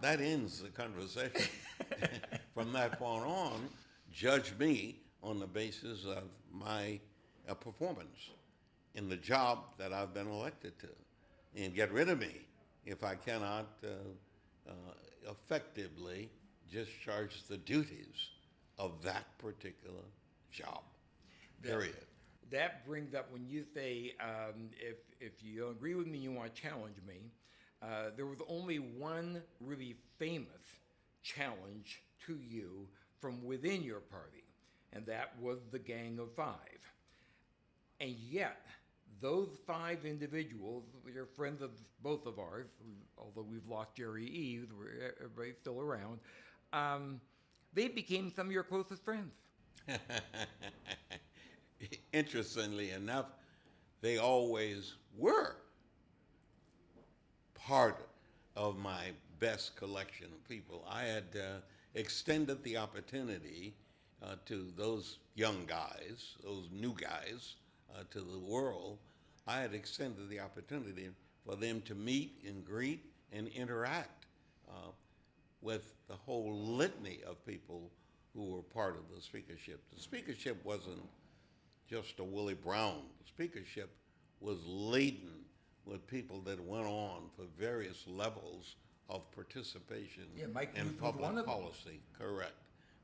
that ends the conversation. From that point on, judge me on the basis of my performance in the job that I've been elected to, and get rid of me if I cannot effectively discharge the duties of that particular job, period. That brings up, when you say, if you agree with me, you want to challenge me, there was only one really famous challenge to you from within your party, and that was the Gang of Five. And yet, those 5 individuals, they're friends of both of ours, although we've lost Jerry Eves, everybody's still around, they became some of your closest friends. Interestingly enough, they always were part of my best collection of people. I had extended the opportunity to those young guys, those new guys, to the world. I had extended the opportunity for them to meet and greet and interact with the whole litany of people who were part of the speakership. The speakership wasn't just a Willie Brown. The speakership was laden with people that went on for various levels of participation in public policy. Correct.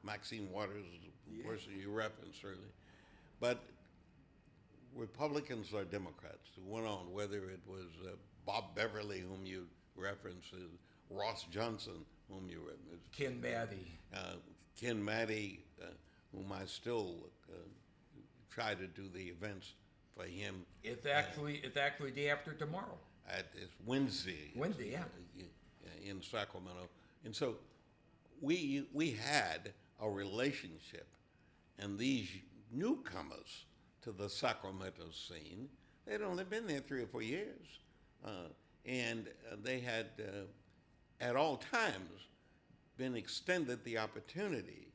Maxine Waters, the person you referenced earlier. But Republicans or Democrats who went on, whether it was Bob Beverly, whom you referenced, Ross Johnson, whom you referenced, Ken Maddie, whom I still try to do the events for him. It's actually day after tomorrow. It's Wednesday. Wednesday, yeah. In Sacramento, and so we had a relationship, and these newcomers to the Sacramento scene, they'd only been there 3 or 4 years, and they had at all times been extended the opportunity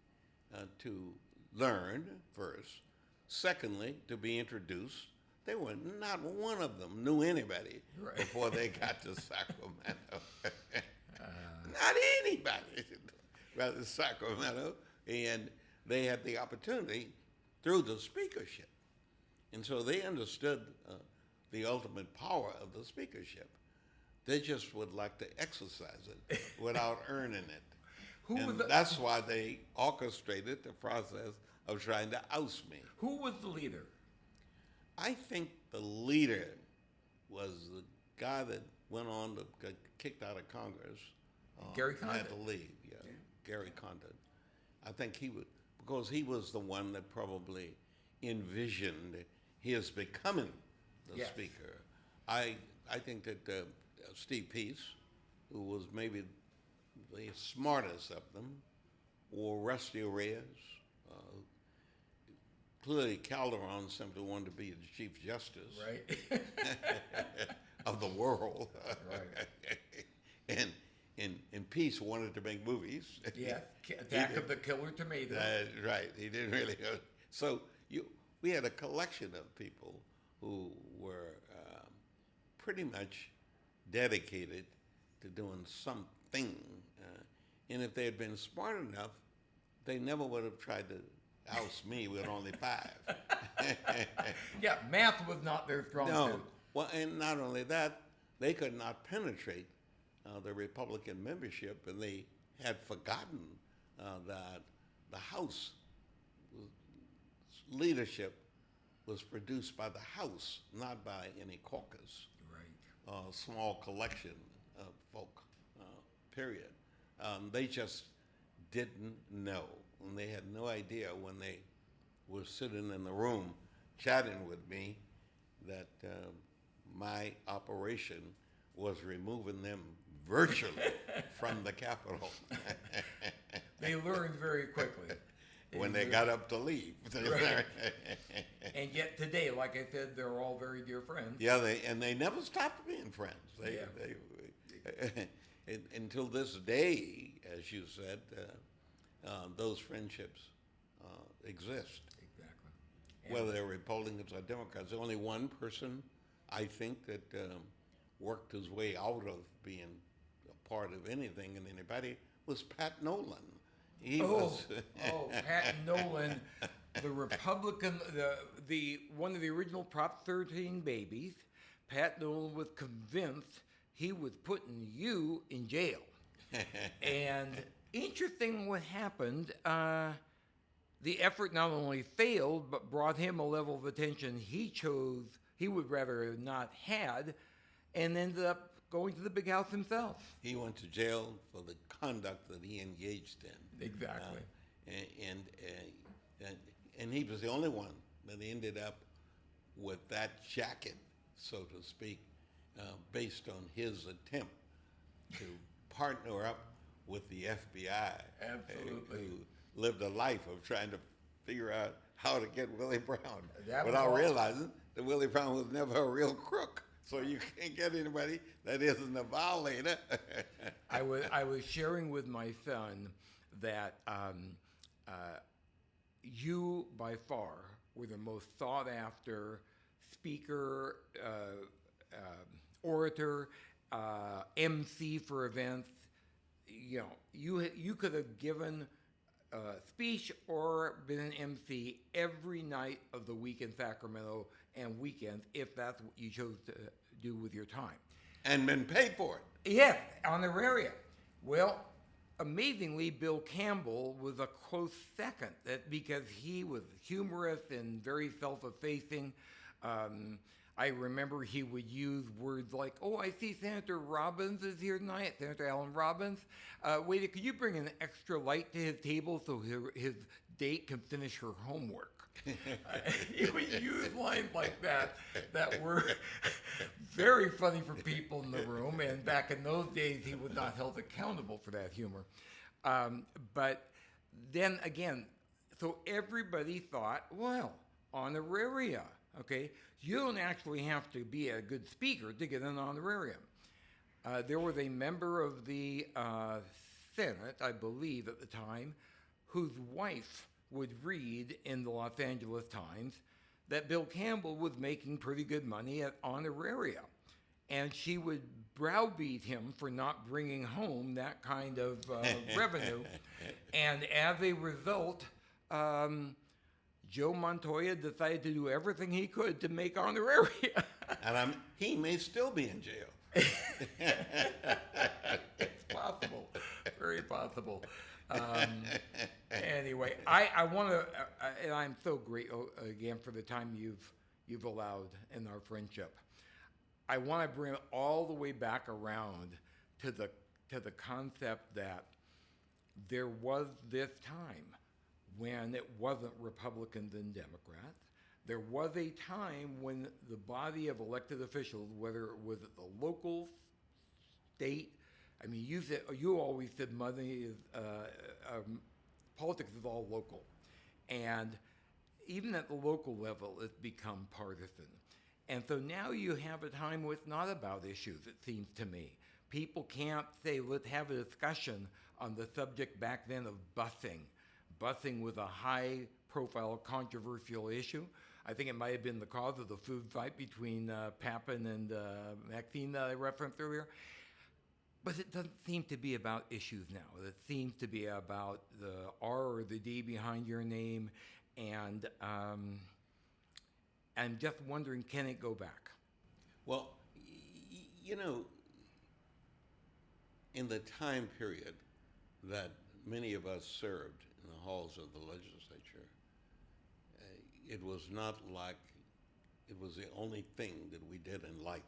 to learn first, secondly, to be introduced. They were, not one of them knew anybody before they got to Sacramento. Not anybody, rather Sacramento, and they had the opportunity through the speakership. And so they understood the ultimate power of the speakership. They just would like to exercise it without earning it. That's why they orchestrated the process of trying to oust me. Who was the leader? I think the leader was the guy that went on to get kicked out of Congress. Gary Condon. Had to leave, yeah. Gary Condon. I think he would, because he was the one that probably envisioned his becoming the speaker. I think that Steve Peace, who was maybe the smartest of them, or Rusty Reyes. Clearly, Calderon simply wanted to be the Chief Justice of the world. And Peace wanted to make movies. Yeah, Attack of the Killer Tomato. Right, he didn't really. So we had a collection of people who were pretty much dedicated to doing thing. And if they had been smart enough, they never would have tried to oust me with only 5. Yeah, math was not their strong No. suit. Well, and not only that, they could not penetrate the Republican membership, and they had forgotten that the House leadership was produced by the House, not by any caucus. Right. Small collection of folk, period. They just didn't know, and they had no idea when they were sitting in the room chatting with me that my operation was removing them virtually from the Capitol. They learned very quickly. When they got up to leave. Right. And yet today, like I said, they're all very dear friends. Yeah, they never stopped being friends. Until this day, as you said, those friendships exist. Exactly. And Whether they're Republicans or Democrats. There's only one person, I think, that worked his way out of being a part of anything and anybody was Pat Nolan. He was. Pat Nolan, the Republican, the one of the original Prop 13 babies. Pat Nolan was convinced he was putting you in jail. And interesting what happened, the effort not only failed, but brought him a level of attention he would rather have not had, and ended up going to the big house himself. He went to jail for the conduct that he engaged in. Exactly. And he was the only one that ended up with that jacket, so to speak, based on his attempt to partner up with the FBI. Absolutely. Who lived a life of trying to figure out how to get Willie Brown That was without all- realizing that Willie Brown was never a real crook. So you can't get anybody that isn't a violator. I was sharing with my son that you, by far, were the most sought after speaker, orator, MC for events. You know, you could have given a speech or been an MC every night of the week in Sacramento and weekends if that's what you chose to do with your time. And been paid for it. Yeah, honoraria. Well, amazingly, Bill Campbell was a close second because he was humorous and very self-effacing. I remember he would use words like, "Oh, I see Senator Robbins is here tonight, Senator Alan Robbins. Waiter, could you bring an extra light to his table so his date can finish her homework?" He would use lines like that were very funny for people in the room, and back in those days, he was not held accountable for that humor. But then again, so everybody thought, well, honoraria, okay? You don't actually have to be a good speaker to get an honorarium. There was a member of the Senate, I believe at the time, whose wife would read in the Los Angeles Times that Bill Campbell was making pretty good money at honoraria. And she would browbeat him for not bringing home that kind of revenue. And as a result, Joe Montoya decided to do everything he could to make honoraria. And he may still be in jail. It's possible, very possible. Anyway, I want to, and I'm so grateful again for the time you've allowed in our friendship. I want to bring it all the way back around to the concept that there was this time when it wasn't Republicans and Democrats. There was a time when the body of elected officials, whether it was at the local, state, I mean, you always said money is politics is all local, and even at the local level, it's become partisan. And so now you have a time where it's not about issues. It seems to me people can't say let's have a discussion on the subject back then of busing. Busing was a high-profile, controversial issue. I think it might have been the cause of the food fight between Papin and Maxine that I referenced earlier. But it doesn't seem to be about issues now. It seems to be about the R or the D behind your name, and I'm just wondering, can it go back? Well, you know, in the time period that many of us served in the halls of the legislature, it was not like it was the only thing that we did in life.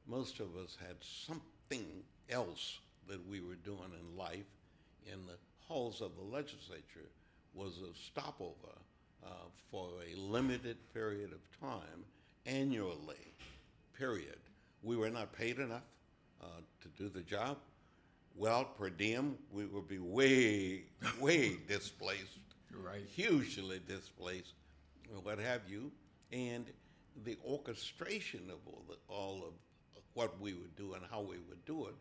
Most of us had something else that we were doing in life, and the halls of the legislature was a stopover for a limited period of time, annually, period. We were not paid enough to do the job. Well, per diem, we would be way, way displaced, Right. hugely displaced, or what have you. And the orchestration of all of what we would do and how we would do it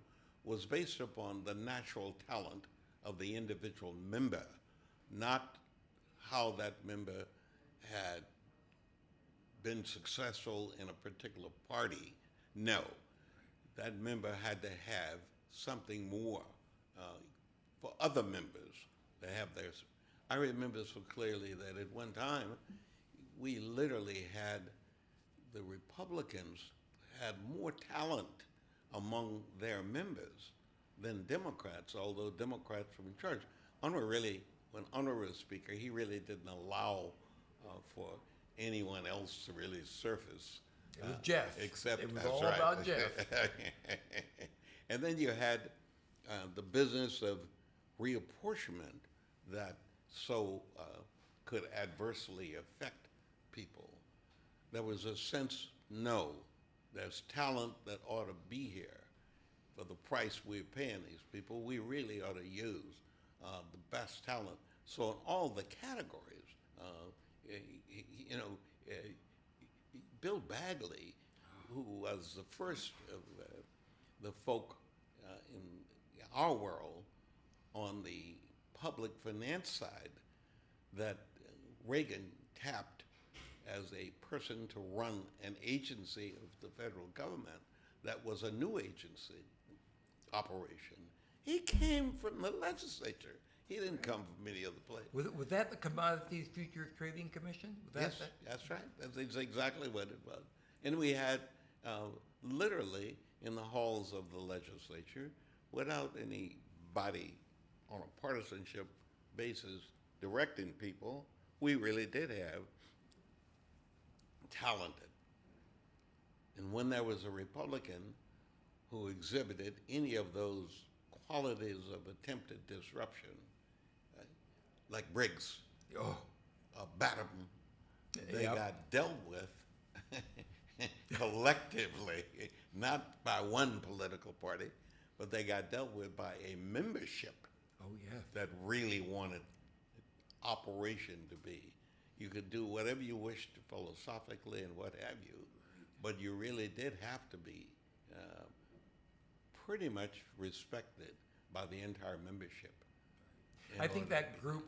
was based upon the natural talent of the individual member, not how that member had been successful in a particular party. No, that member had to have something more for other members to have theirs. I remember so clearly that at one time, we literally had the Republicans had more talent among their members than Democrats, although Democrats were in charge. When Unruh was Speaker, he really didn't allow for anyone else to really surface. It was Jeff. Except It was that's all right. about Jeff. And then you had the business of reapportionment that so could adversely affect people. There was a sense, no, there's talent that ought to be here for the price we're paying these people. We really ought to use the best talent. So in all the categories, Bill Bagley, who was the first of the folk in our world on the public finance side that Reagan tapped as a person to run an agency of the federal government that was a new agency operation. He came from the legislature. He didn't come from any other place. Was that the Commodities Futures Trading Commission? Was Yes, that's right. That's exactly what it was. And we had literally in the halls of the legislature, without anybody on a partisanship basis directing people, we really did have talented. And when there was a Republican who exhibited any of those qualities of attempted disruption, like Briggs, Batum, they Yep. got dealt with collectively, not by one political party, but they got dealt with by a membership Oh, yeah. that really wanted operation to be. You could do whatever you wished philosophically and what have you, but you really did have to be pretty much respected by the entire membership. I think that group,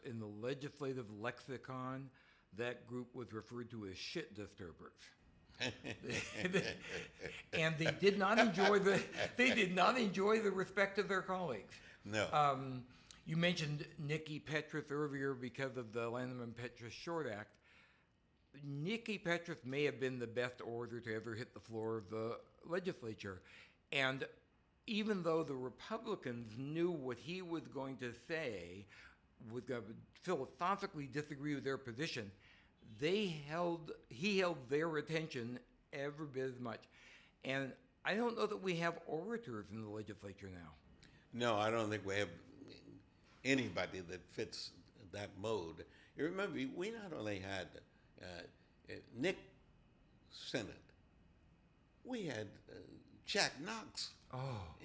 in the legislative lexicon, that group was referred to as shit disturbers. And they did not enjoy the respect of their colleagues. No. You mentioned Nicky Petrus earlier because of the Lanham-Petrus Short Act. Nicky Petrus may have been the best orator to ever hit the floor of the legislature. And even though the Republicans knew what he was going to say, was going to philosophically disagree with their position, he held their attention every bit as much. And I don't know that we have orators in the legislature now. No, I don't think we have anybody that fits that mode. You remember, we not only had Nick Senate, we had Jack Knox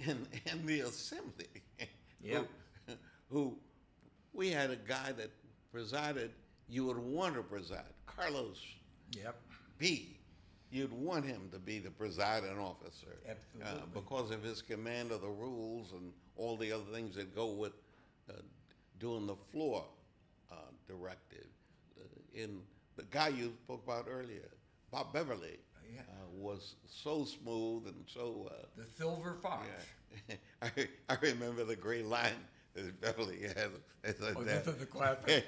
in the Assembly. Yep. who we had a guy that presided, you would want to preside, Carlos Yep. B. You'd want him to be the presiding officer. Absolutely. Because of his command of the rules and all the other things that go with doing the floor directive. In the guy you spoke about earlier, Bob Beverly, was so smooth and so. The Silver Fox. Yeah. I remember the great line that Beverly had. This is a classic.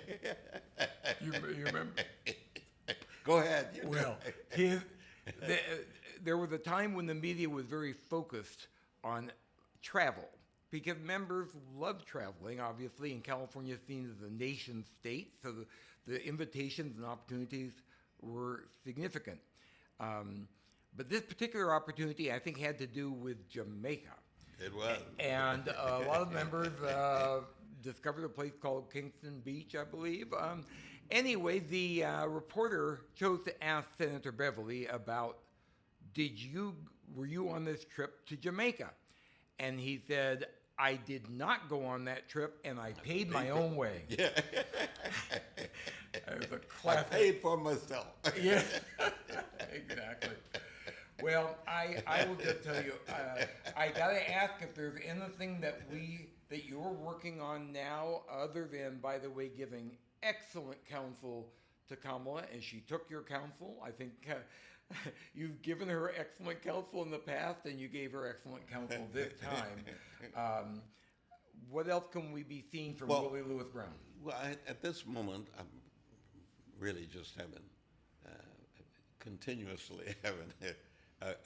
you remember? Go ahead. Well, there was a time when the media was very focused on travel because members love traveling, obviously, and California is seen as a nation state, so the invitations and opportunities were significant. But this particular opportunity, I think, had to do with Jamaica. It was. And a lot of members discovered a place called Kingston Beach, I believe. Anyway, the reporter chose to ask Senator Beverly about, were you on this trip to Jamaica? And he said, I did not go on that trip, and I paid my own way. Yeah. It was a classic. I paid for myself. Yeah, exactly. Well, I will just tell you, I gotta ask if there's anything that you're working on now, other than, by the way, giving excellent counsel to Kamala, and she took your counsel. I think you've given her excellent counsel in the past, and you gave her excellent counsel this time. What else can we be seeing from Willie Lewis Brown? Well, at this moment, I'm really just continuously having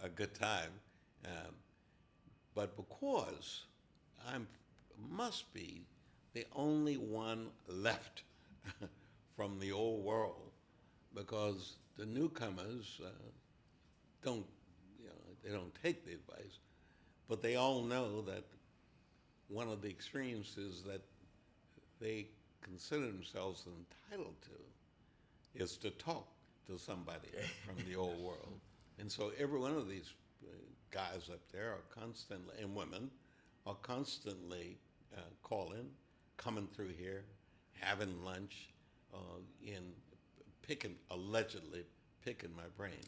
a good time. But because I must be the only one left from the old world, because the newcomers they don't take the advice, but they all know that one of the extremes is that they consider themselves entitled to is to talk to somebody from the old world. And so every one of these guys up there are constantly, and women, are constantly coming through here, having lunch, allegedly picking my brain.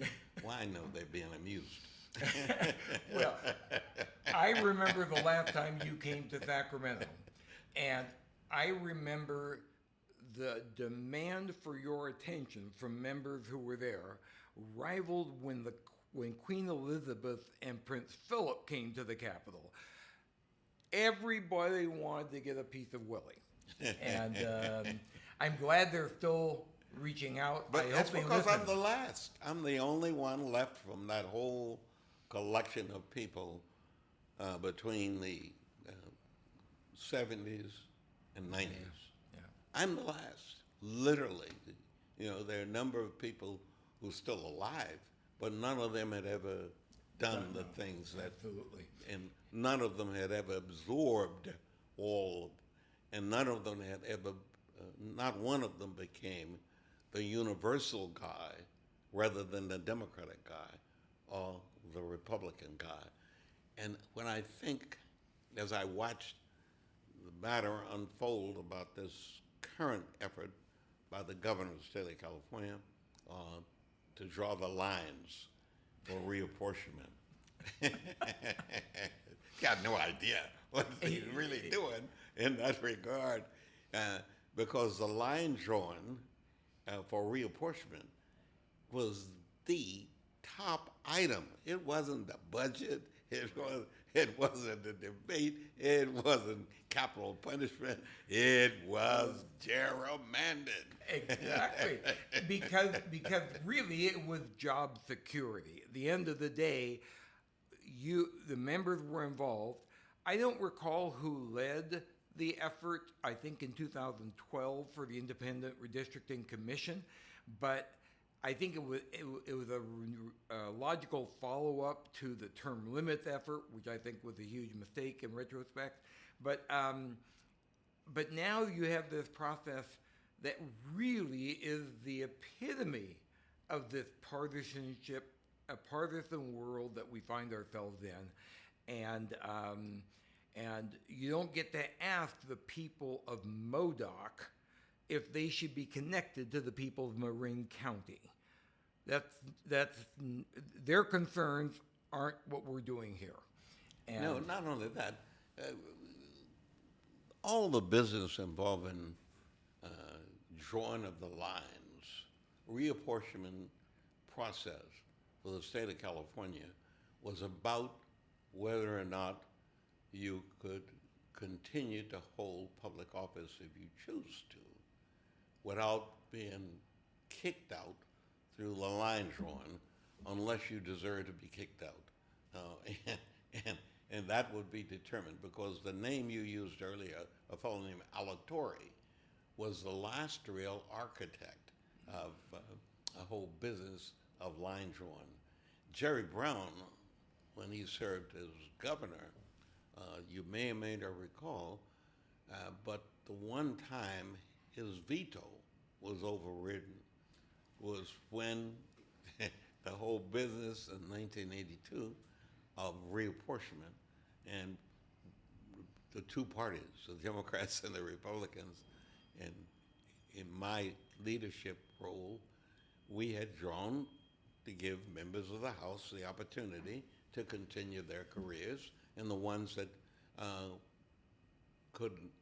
Well, I know they're being amused. Well, I remember the last time you came to Sacramento, and I remember the demand for your attention from members who were there rivaled when Queen Elizabeth and Prince Philip came to the Capitol. Everybody wanted to get a piece of Willie, and I'm glad they're still reaching out. But that's because listen. I'm the last. I'm the only one left from that whole collection of people between the 70s and 90s. Yeah. I'm the last, literally. There are a number of people who are still alive, but none of them had ever done the things that, absolutely, and none of them had ever absorbed all, and none of them had ever, not one of them became the universal guy rather than the Democratic guy or the Republican guy. And when I think, as I watched the matter unfold about this current effort by the governor of the state of California to draw the lines for reapportionment, got no idea what he's really doing in that regard, because the line drawn for reapportionment was the top item. It wasn't the budget. It wasn't the debate. It wasn't capital punishment. It was gerrymandering. Exactly, because really it was job security. At the end of the day, the members were involved. I don't recall who led the effort, I think in 2012 for the Independent Redistricting Commission, but I think it was a logical follow-up to the term limits effort, which I think was a huge mistake in retrospect. But now you have this process that really is the epitome of this partisanship, a partisan world that we find ourselves in, and you don't get to ask the people of Modoc if they should be connected to the people of Marin County. That's their concerns aren't what we're doing here. And no, not only that, all the business involving drawing of the lines, reapportionment process, for the state of California was about whether or not you could continue to hold public office if you choose to without being kicked out through the line drawn unless you deserve to be kicked out. And that would be determined because the name you used earlier, a fellow named Alatorre, was the last real architect of a whole business of line drawing. Jerry Brown, when he served as governor, you may or may not recall, but the one time his veto was overridden was when the whole business in 1982 of reapportionment and the two parties, the Democrats and the Republicans, and in my leadership role, we had drawn to give members of the House the opportunity to continue their careers, and the ones that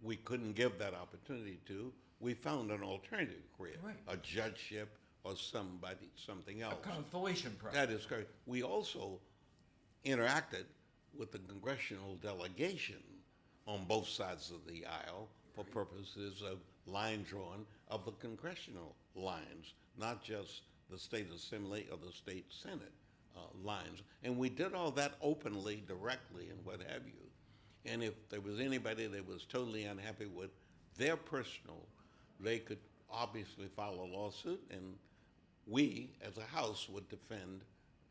we couldn't give that opportunity to, we found an alternative career, Right. a judgeship or something else. A consolation prize. That is correct. We also interacted with the congressional delegation on both sides of the aisle for purposes of line drawing of the congressional lines, not just the state assembly or the state senate lines. And we did all that openly, directly, and what have you. And if there was anybody that was totally unhappy with their personal, they could obviously file a lawsuit, and we, as a House, would defend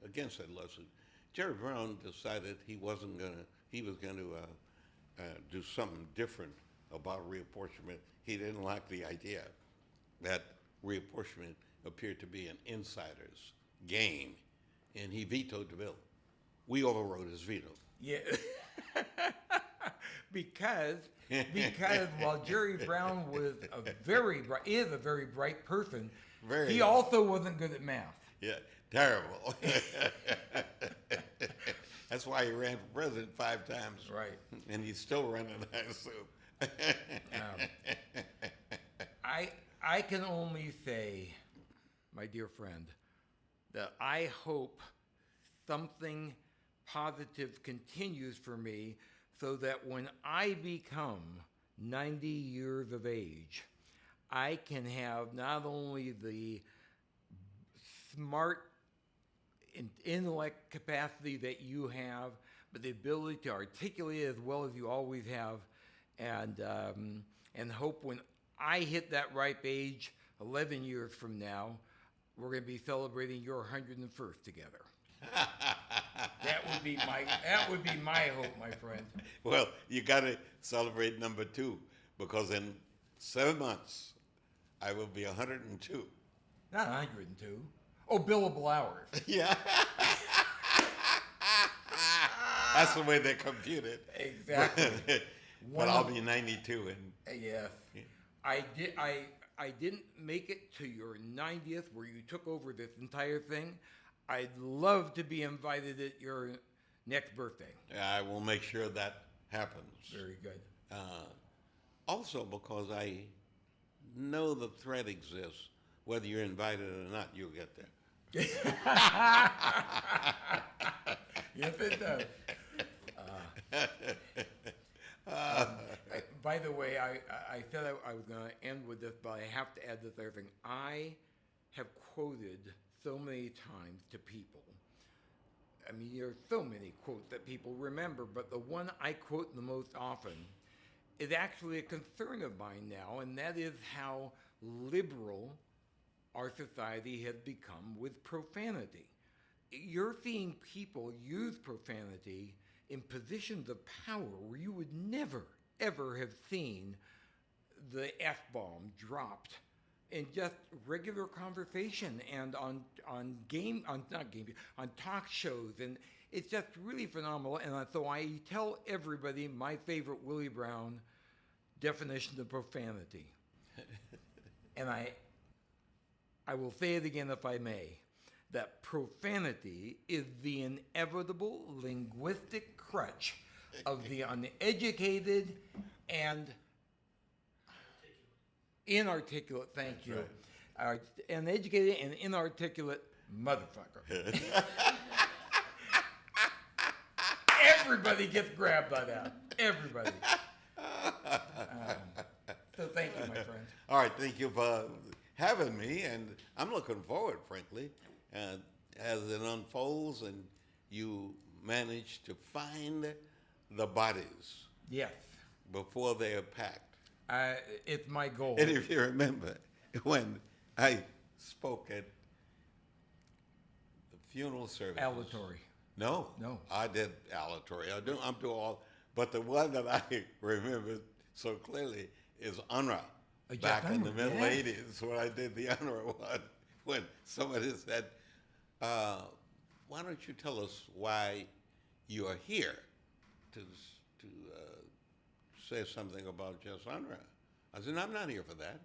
against that lawsuit. Jerry Brown decided he was going to do something different about reapportionment. He didn't like the idea that reapportionment appeared to be an insider's game, and he vetoed the bill. We overrode his veto. Yeah. because while Jerry Brown was is a very bright person, he also wasn't good at math. Yeah, terrible. That's why he ran for president 5 times. Right. And he's still running, I assume. I can only say, my dear friend, that I hope something positive continues for me so that when I become 90 years of age, I can have not only the smart intellect capacity that you have, but the ability to articulate as well as you always have, and hope when I hit that ripe age 11 years from now, we're going to be celebrating your 101st together. That would be my hope, my friend. Well, you got to celebrate number 2, because in 7 months, I will be 102. Not 102. Oh, billable hours. Yeah. That's the way they compute it. Exactly. But I'll be 92 and yes. I didn't make it to your 90th where you took over this entire thing. I'd love to be invited at your next birthday. I will make sure that happens. Very good. Also, because I know the threat exists, whether you're invited or not, you'll get there. Yes, it does. By the way, I said I was going to end with this, but I have to add this other thing. I have quoted so many times to people. I mean, there are so many quotes that people remember, but the one I quote the most often is actually a concern of mine now, and that is how liberal our society has become with profanity. You're seeing people use profanity in positions of power where you would never, ever have seen the F-bomb dropped in just regular conversation and on talk shows, and it's just really phenomenal. And so I tell everybody my favorite Willie Brown definition of profanity, and I will say it again if I may, that profanity is the inevitable linguistic crutch of the uneducated and inarticulate, thank you. Right. Uneducated and inarticulate motherfucker. Everybody gets grabbed by that. Everybody. So thank you, my friend. All right, thank you for having me, and I'm looking forward, frankly, as it unfolds and you manage to find the bodies Yes. before they are packed. It's my goal. And if you remember, when I spoke at the funeral service. Aleatory. No. I did aleatory. I'm doing all, but the one that I remember so clearly is UNRWA. Yes, Back in the UNRWA, middle yes. 80s when I did the UNRWA one, when somebody said, why don't you tell us why you are here to say something about just UNRWA? I said, I'm not here for that.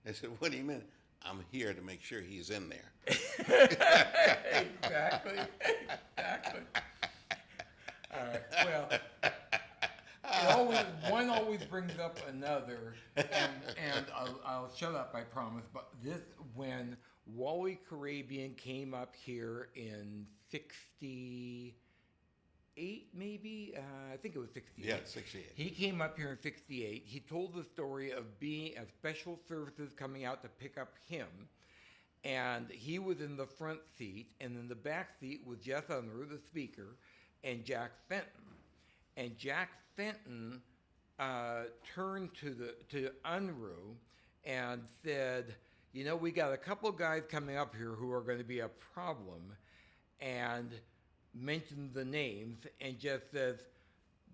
They said, what do you mean? I'm here to make sure he's in there. Exactly. All right. Well, one always brings up another, and I'll shut up, I promise. But when Wally Caribbean came up here in '68, maybe I think it was '68. Yeah, 68. He came up here in '68. He told the story of special services coming out to pick up him. And he was in the front seat, and in the back seat was Jeff Unruh, the speaker, and Jack Fenton. And Jack Fenton turned to Unruh and said, you know, we got a couple guys coming up here who are going to be a problem, and mentioned the names, and Jeff says,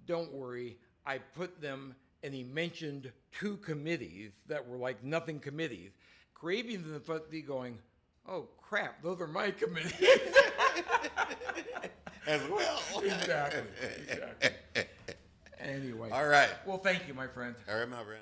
don't worry, I put them, and he mentioned 2 committees that were like nothing committees. Caribbean's in the front seat going, oh crap, those are my committees. As well. Exactly. Anyway. All right. Well, thank you, my friend. All right, my friend.